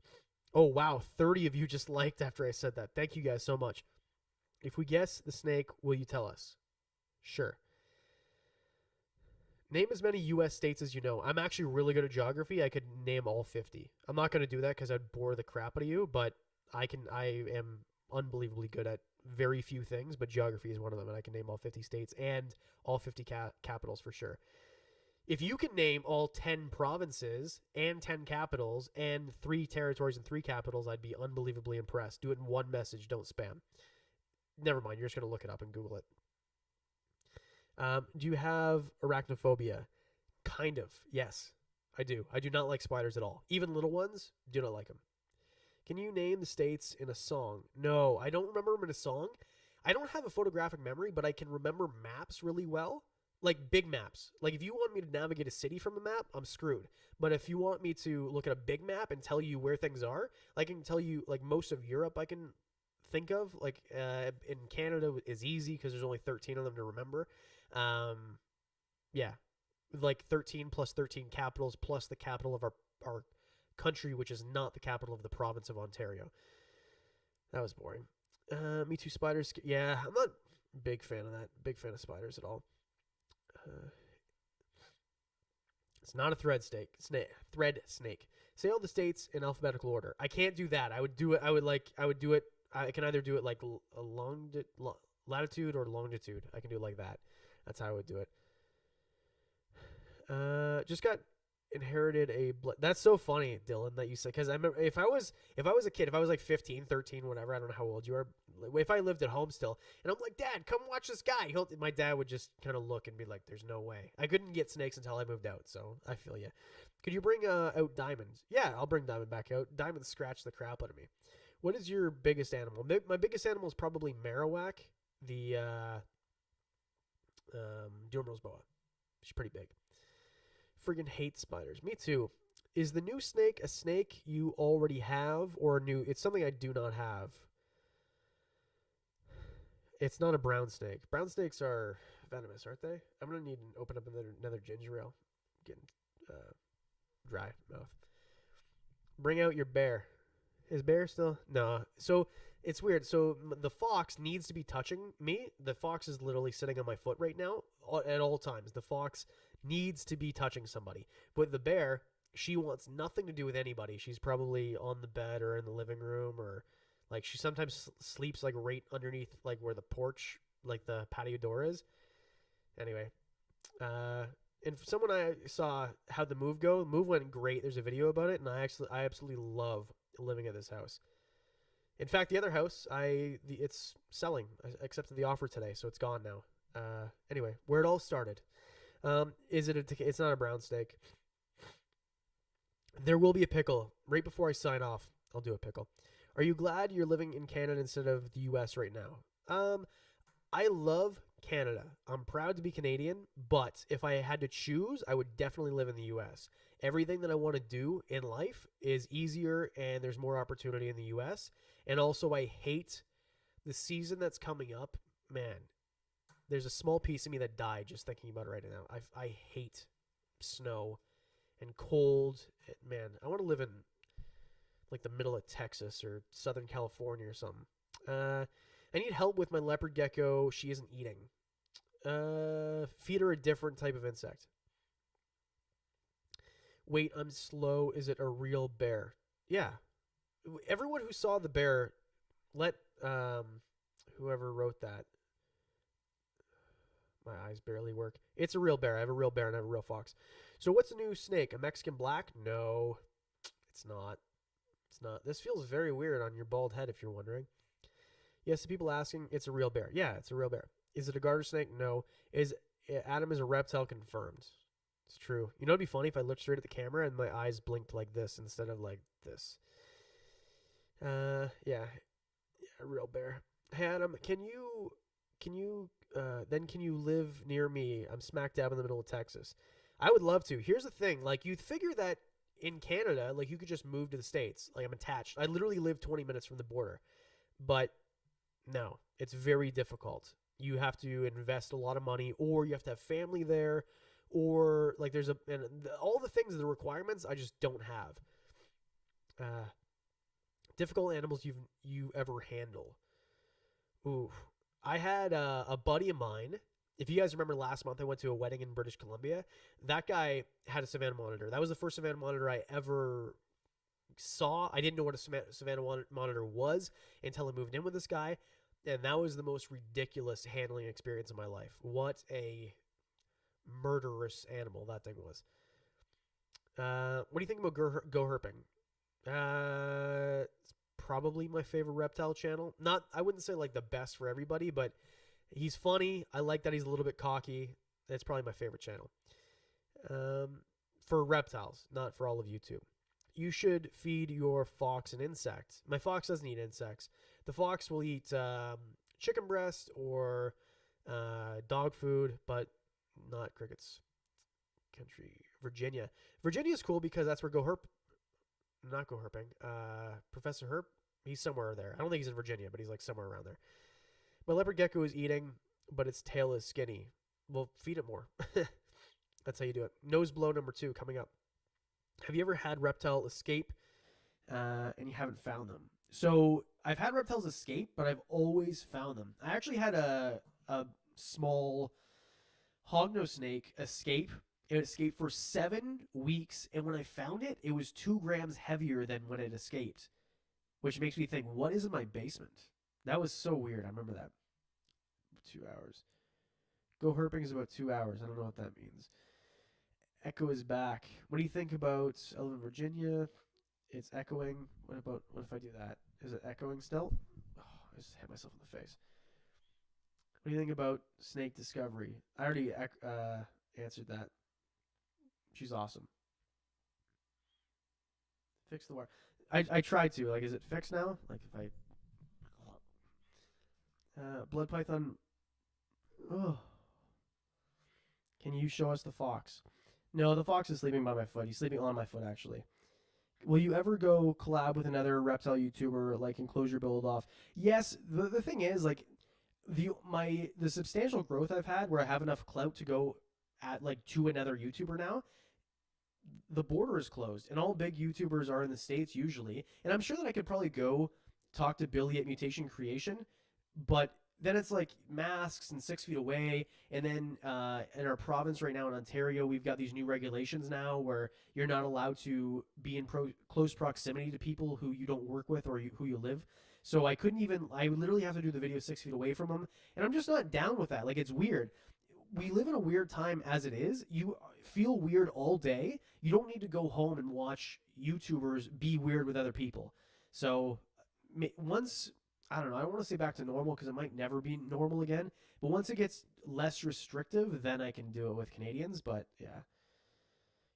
Oh, wow. 30 of you just liked after I said that. Thank you guys so much. If we guess the snake, will you tell us? Sure. Name as many U.S. states as you know. I'm actually really good at geography. I could name all 50. I'm not going to do that because I'd bore the crap out of you, but I am unbelievably good at very few things, but geography is one of them, and I can name all 50 states and all 50 capitals for sure. If you can name all 10 provinces and 10 capitals and 3 territories and 3 capitals, I'd be unbelievably impressed. Do it in one message. Don't spam. Never mind. You're just going to look it up and Google it. Do you have arachnophobia? Kind of. Yes, I do. I do not like spiders at all. Even little ones, do not like them. Can you name the states in a song? No, I don't remember them in a song. I don't have a photographic memory, but I can remember maps really well. Like big maps. Like if you want me to navigate a city from a map, I'm screwed. But if you want me to look at a big map and tell you where things are, I can tell you like most of Europe I can think of. Like in Canada is easy because there's only 13 of them to remember. Yeah. Like 13 plus 13 capitals plus the capital of our country, which is not the capital of the province of Ontario. That was boring. Me too, spiders. Yeah, I'm not a big fan of that. Big fan of spiders at all. It's not a thread snake. Say all the states in alphabetical order. I can't do that. I would do it. I can either do it like a latitude or longitude. I can do it like that. That's how I would do it. Just got inherited a that's so funny, Dylan, that you said, because I remember if I was a kid, if I was like 15, 13, whatever, I don't know how old you are, if I lived at home still and I'm like, Dad, come watch this guy, my dad would just kind of look and be like, there's no way. I couldn't get snakes until I moved out, so I feel you. Could you bring out Diamond? Yeah, I'll bring Diamond back out. Diamond scratched the crap out of me. What is your biggest animal? My biggest animal is probably Marowak, the Duhamrose boa. She's pretty big. Friggin' hate spiders. Me too. Is the new snake a snake you already have, or new? It's something I do not have. It's not a brown snake. Brown snakes are venomous, aren't they? I'm gonna need to open up another ginger ale. Getting dry mouth. Bring out your bear. Is bear still? No. So it's weird. So the fox needs to be touching me. The fox is literally sitting on my foot right now at all times. The fox needs to be touching somebody. But the bear, she wants nothing to do with anybody. She's probably on the bed or in the living room, or like she sometimes sleeps like right underneath like where the porch, like the patio door is. Anyway, and someone I saw how the move go. The move went great. There's a video about it, and I absolutely love living at this house. In fact, the other house, it's selling. I accepted the offer today, so it's gone now. Anyway, where it all started. It's not a brown snake. There will be a pickle. Right before I sign off, I'll do a pickle. Are you glad you're living in Canada instead of the US right now? I love Canada. I'm proud to be Canadian, but if I had to choose, I would definitely live in the US. Everything that I want to do in life is easier, and there's more opportunity in the US. And also, I hate the season that's coming up. Man, there's a small piece of me that died just thinking about it right now. I hate snow and cold. Man, I want to live in like the middle of Texas or Southern California or something. I need help with my leopard gecko. She isn't eating. Feed her a different type of insect. Wait, I'm slow. Is it a real bear? Yeah. Everyone who saw the bear, let whoever wrote that. My eyes barely work. It's a real bear. I have a real bear and I have a real fox. So what's a new snake? A Mexican black? No, it's not. It's not. This feels very weird on your bald head if you're wondering. Yes, the people asking, it's a real bear. Yeah, it's a real bear. Is it a garter snake? No. Adam is a reptile confirmed. It's true. You know, it'd be funny if I looked straight at the camera and my eyes blinked like this instead of like this. Yeah, real bear. Hey Adam, can you live near me? I'm smack dab in the middle of Texas. I would love to. Here's the thing, like you'd figure that in Canada, like you could just move to the States. Like I'm attached. I literally live 20 minutes from the border. But no, it's very difficult. You have to invest a lot of money, or you have to have family there, or like all the things, the requirements I just don't have. Difficult animals you ever handle. Ooh, I had a buddy of mine. If you guys remember last month, I went to a wedding in British Columbia. That guy had a Savannah monitor. That was the first Savannah monitor I ever saw. I didn't know what a Savannah monitor was until I moved in with this guy. And that was the most ridiculous handling experience of my life. What a murderous animal that thing was. What do you think about Go Herping? It's probably my favorite reptile channel. I wouldn't say like the best for everybody, but he's funny. I like that he's a little bit cocky. That's probably my favorite channel. For reptiles, not for all of YouTube. You should feed your fox an insect. My fox doesn't eat insects. The fox will eat chicken breast or dog food, but not crickets. Country, Virginia. Virginia is cool because that's where Not Go Herping. Professor Herp. He's somewhere there. I don't think he's in Virginia, but he's like somewhere around there. My leopard gecko is eating, but its tail is skinny. Well, feed it more. That's how you do it. Nose blow number 2 coming up. Have you ever had reptile escape and you haven't found them? So I've had reptiles escape, but I've always found them. I actually had a small hognose snake escape. It escaped for 7 weeks, and when I found it, it was 2 grams heavier than when it escaped, which makes me think, what is in my basement? That was so weird. I remember that. 2 hours. Go herping is about 2 hours. I don't know what that means. Echo is back. What do you think about Elvin, Virginia? It's echoing. What if I do that? Is it echoing still? Oh, I just hit myself in the face. What do you think about snake discovery? I already answered that. She's awesome. Fix the wire. I tried to. Like, is it fixed now? Like, if I... blood python... Oh. Can you show us the fox? No, the fox is sleeping by my foot. He's sleeping on my foot, actually. Will you ever go collab with another reptile YouTuber like Enclosure Build Off? Yes. The thing is, like, the substantial growth I've had, where I have enough clout to go at like to another YouTuber now, the border is closed, and all big YouTubers are in the States usually. And I'm sure that I could probably go talk to Billy at Mutation Creation, but then it's like masks and 6 feet away. And then in our province right now in Ontario, we've got these new regulations now where you're not allowed to be in close proximity to people who you don't work with or who you live. So I would literally have to do the video 6 feet away from them. And I'm just not down with that. Like, it's weird. We live in a weird time as it is. You feel weird all day. You don't need to go home and watch YouTubers be weird with other people. So once, I don't know, I don't want to say back to normal because it might never be normal again. But once it gets less restrictive, then I can do it with Canadians. But yeah.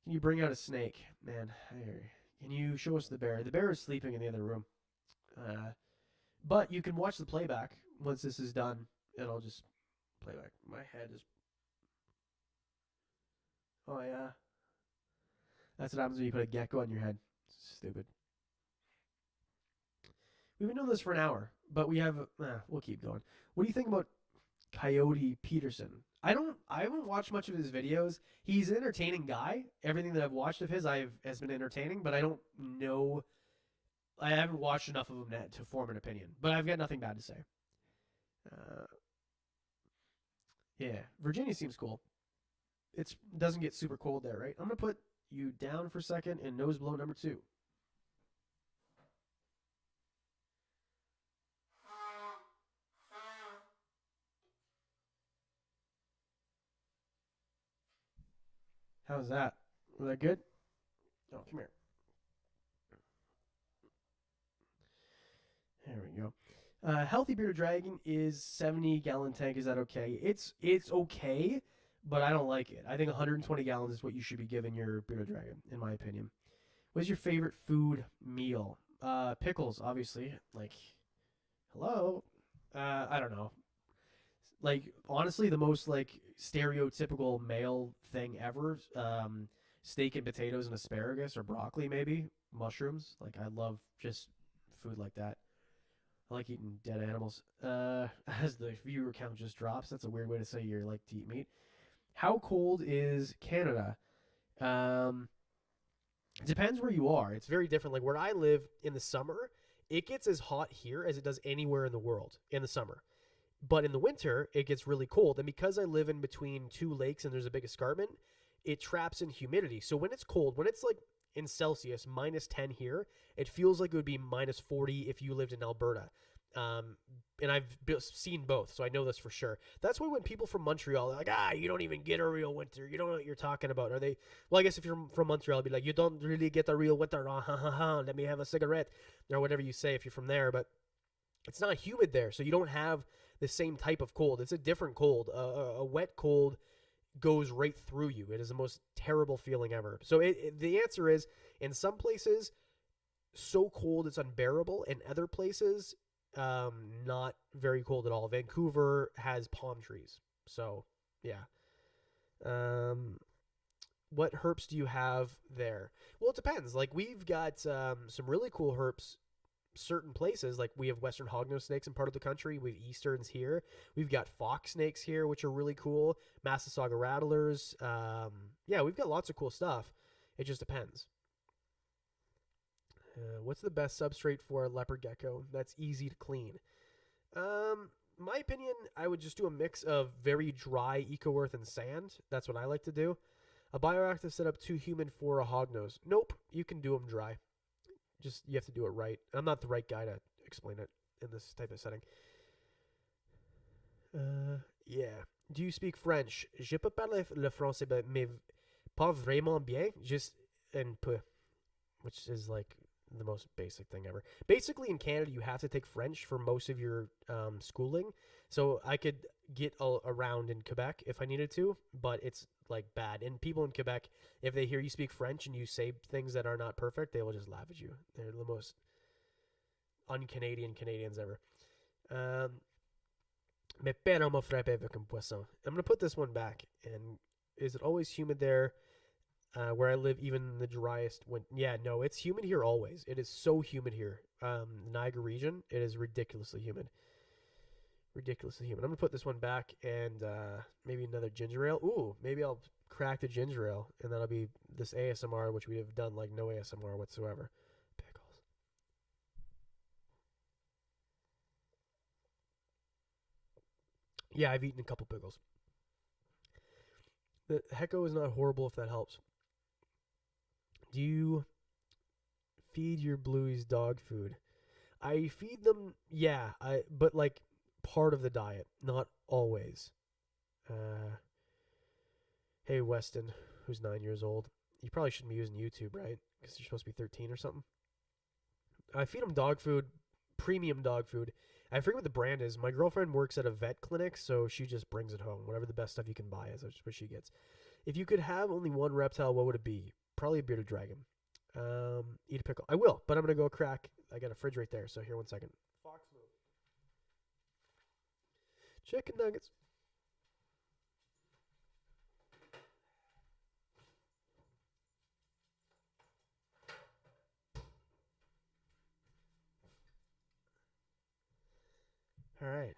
Can you bring out a snake? Man, can you show us the bear? The bear is sleeping in the other room. But you can watch the playback once this is done. It'll just play back. My head is... Oh, yeah. That's what happens when you put a gecko on your head. Stupid. We've been doing this for an hour, but we have... we'll keep going. What do you think about Coyote Peterson? I haven't watched much of his videos. He's an entertaining guy. Everything that I've watched of his has been entertaining, but I don't know... I haven't watched enough of him yet to form an opinion, but I've got nothing bad to say. Yeah, Virginia seems cool. It doesn't get super cold there, right? I'm going to put you down for a second and nose blow number 2. How's that? Was that good? Oh, come here. There we go. Healthy bearded dragon is 70-gallon tank. Is that okay? It's okay, but I don't like it. I think 120 gallons is what you should be giving your bearded dragon, in my opinion. What's your favorite food meal? Pickles, obviously. Like, hello? I don't know. Like, honestly, the most, like, stereotypical male thing ever. Steak and potatoes and asparagus or broccoli, maybe. Mushrooms. Like, I love just food like that. I like eating dead animals. As the viewer count just drops. That's a weird way to say you like to eat meat. How cold is Canada? It depends where you are. It's very different. Like, where I live in the summer, it gets as hot here as it does anywhere in the world in the summer. But in the winter, it gets really cold. And because I live in between 2 lakes and there's a big escarpment, it traps in humidity. So when it's cold, when it's like in Celsius, -10 here, it feels like it would be -40 if you lived in Alberta. And I've seen both, so I know this for sure. That's why when people from Montreal are like, you don't even get a real winter. You don't know what you're talking about. Are they? Well, I guess if you're from Montreal, I'll be like, you don't really get a real winter. Let me have a cigarette. Or whatever you say if you're from there. But it's not humid there, so you don't have the same type of cold. It's a different cold. A wet cold goes right through you. It is the most terrible feeling ever. So the answer is, in some places, so cold it's unbearable. In other places, not very cold at all. Vancouver has palm trees. So, yeah. What herps do you have there? Well, it depends. Like, we've got some really cool herps certain places. Like, we have western hognose snakes in part of the country. We have easterns here. We've got fox snakes here, which are really cool. Massasauga rattlers. Yeah, we've got lots of cool stuff. It just depends. What's the best substrate for a leopard gecko that's easy to clean? My opinion, I would just do a mix of very dry eco earth and sand. That's what I like to do. A bioactive setup too humid for a hognose. Nope, you can do them dry. Just, you have to do it right. I'm not the right guy to explain it in this type of setting. Yeah. Do you speak French? Je peux parler le français, mais pas vraiment bien. Juste un peu. Which is like the most basic thing ever. Basically, in Canada, you have to take French for most of your schooling. So I could get around in Quebec if I needed to, but it's like bad. And people in Quebec, if they hear you speak French and you say things that are not perfect, they will just laugh at you. They're the most un-Canadian Canadians ever. Mes parents m'ont frappé avec un poisson. I'm going to put this one back, and Is it always humid there? Where I live, even in the driest when yeah, no, it's humid here always. It is so humid here. The Niagara region, it is ridiculously humid. Ridiculously humid. I'm gonna put this one back and maybe another ginger ale. Ooh, maybe I'll crack the ginger ale and that'll be this ASMR, which we have done like no ASMR whatsoever. Pickles. Yeah, I've eaten a couple pickles. The Hecko is not horrible if that helps. Do you feed your blueies dog food? I feed them, yeah, but like part of the diet, not always. Uh, hey, Weston, who's 9 years old, you probably shouldn't be using YouTube, right? Because you're supposed to be 13 or something. I feed them dog food, premium dog food. I forget what the brand is. My girlfriend works at a vet clinic, so she just brings it home. Whatever the best stuff you can buy is, that's what she gets. If you could have only one reptile, what would it be? Probably a bearded dragon. Eat a pickle. I will, but I'm gonna go crack. I got a fridge right there, so here 1 second. Fox move. Chicken nuggets. All right,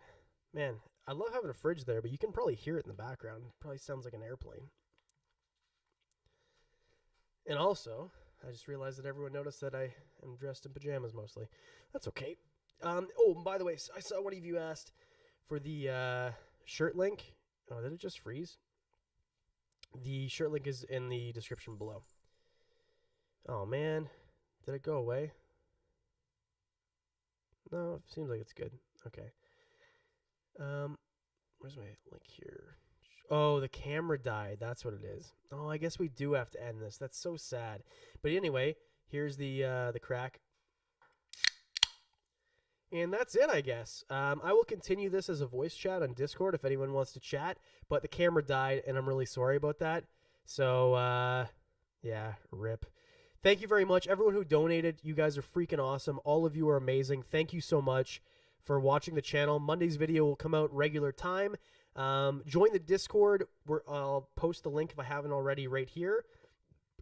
man. I love having a fridge there, but you can probably hear it in the background. It probably sounds like an airplane. And also, I just realized that everyone noticed that I am dressed in pajamas mostly. That's okay. Oh, by the way, I saw one of you asked for the shirt link. Oh, did it just freeze? The shirt link is in the description below. Oh, man. Did it go away? No, it seems like it's good. Okay. Where's my link here? Oh, the camera died. That's what it is. Oh, I guess we do have to end this. That's so sad. But anyway, here's the crack. And that's it, I guess. I will continue this as a voice chat on Discord if anyone wants to chat. But the camera died, and I'm really sorry about that. So, yeah, rip. Thank you very much. Everyone who donated, you guys are freaking awesome. All of you are amazing. Thank you so much for watching the channel. Monday's video will come out regular time. Join the Discord. I'll post the link if I haven't already right here.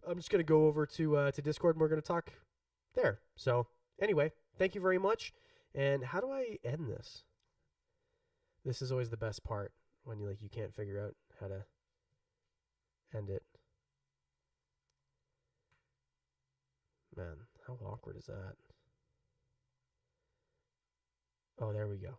I'm just going to go over to Discord and we're going to talk there. So anyway, thank you very much. And how do I end this? This is always the best part when you can't figure out how to end it. Man, how awkward is that? Oh, there we go.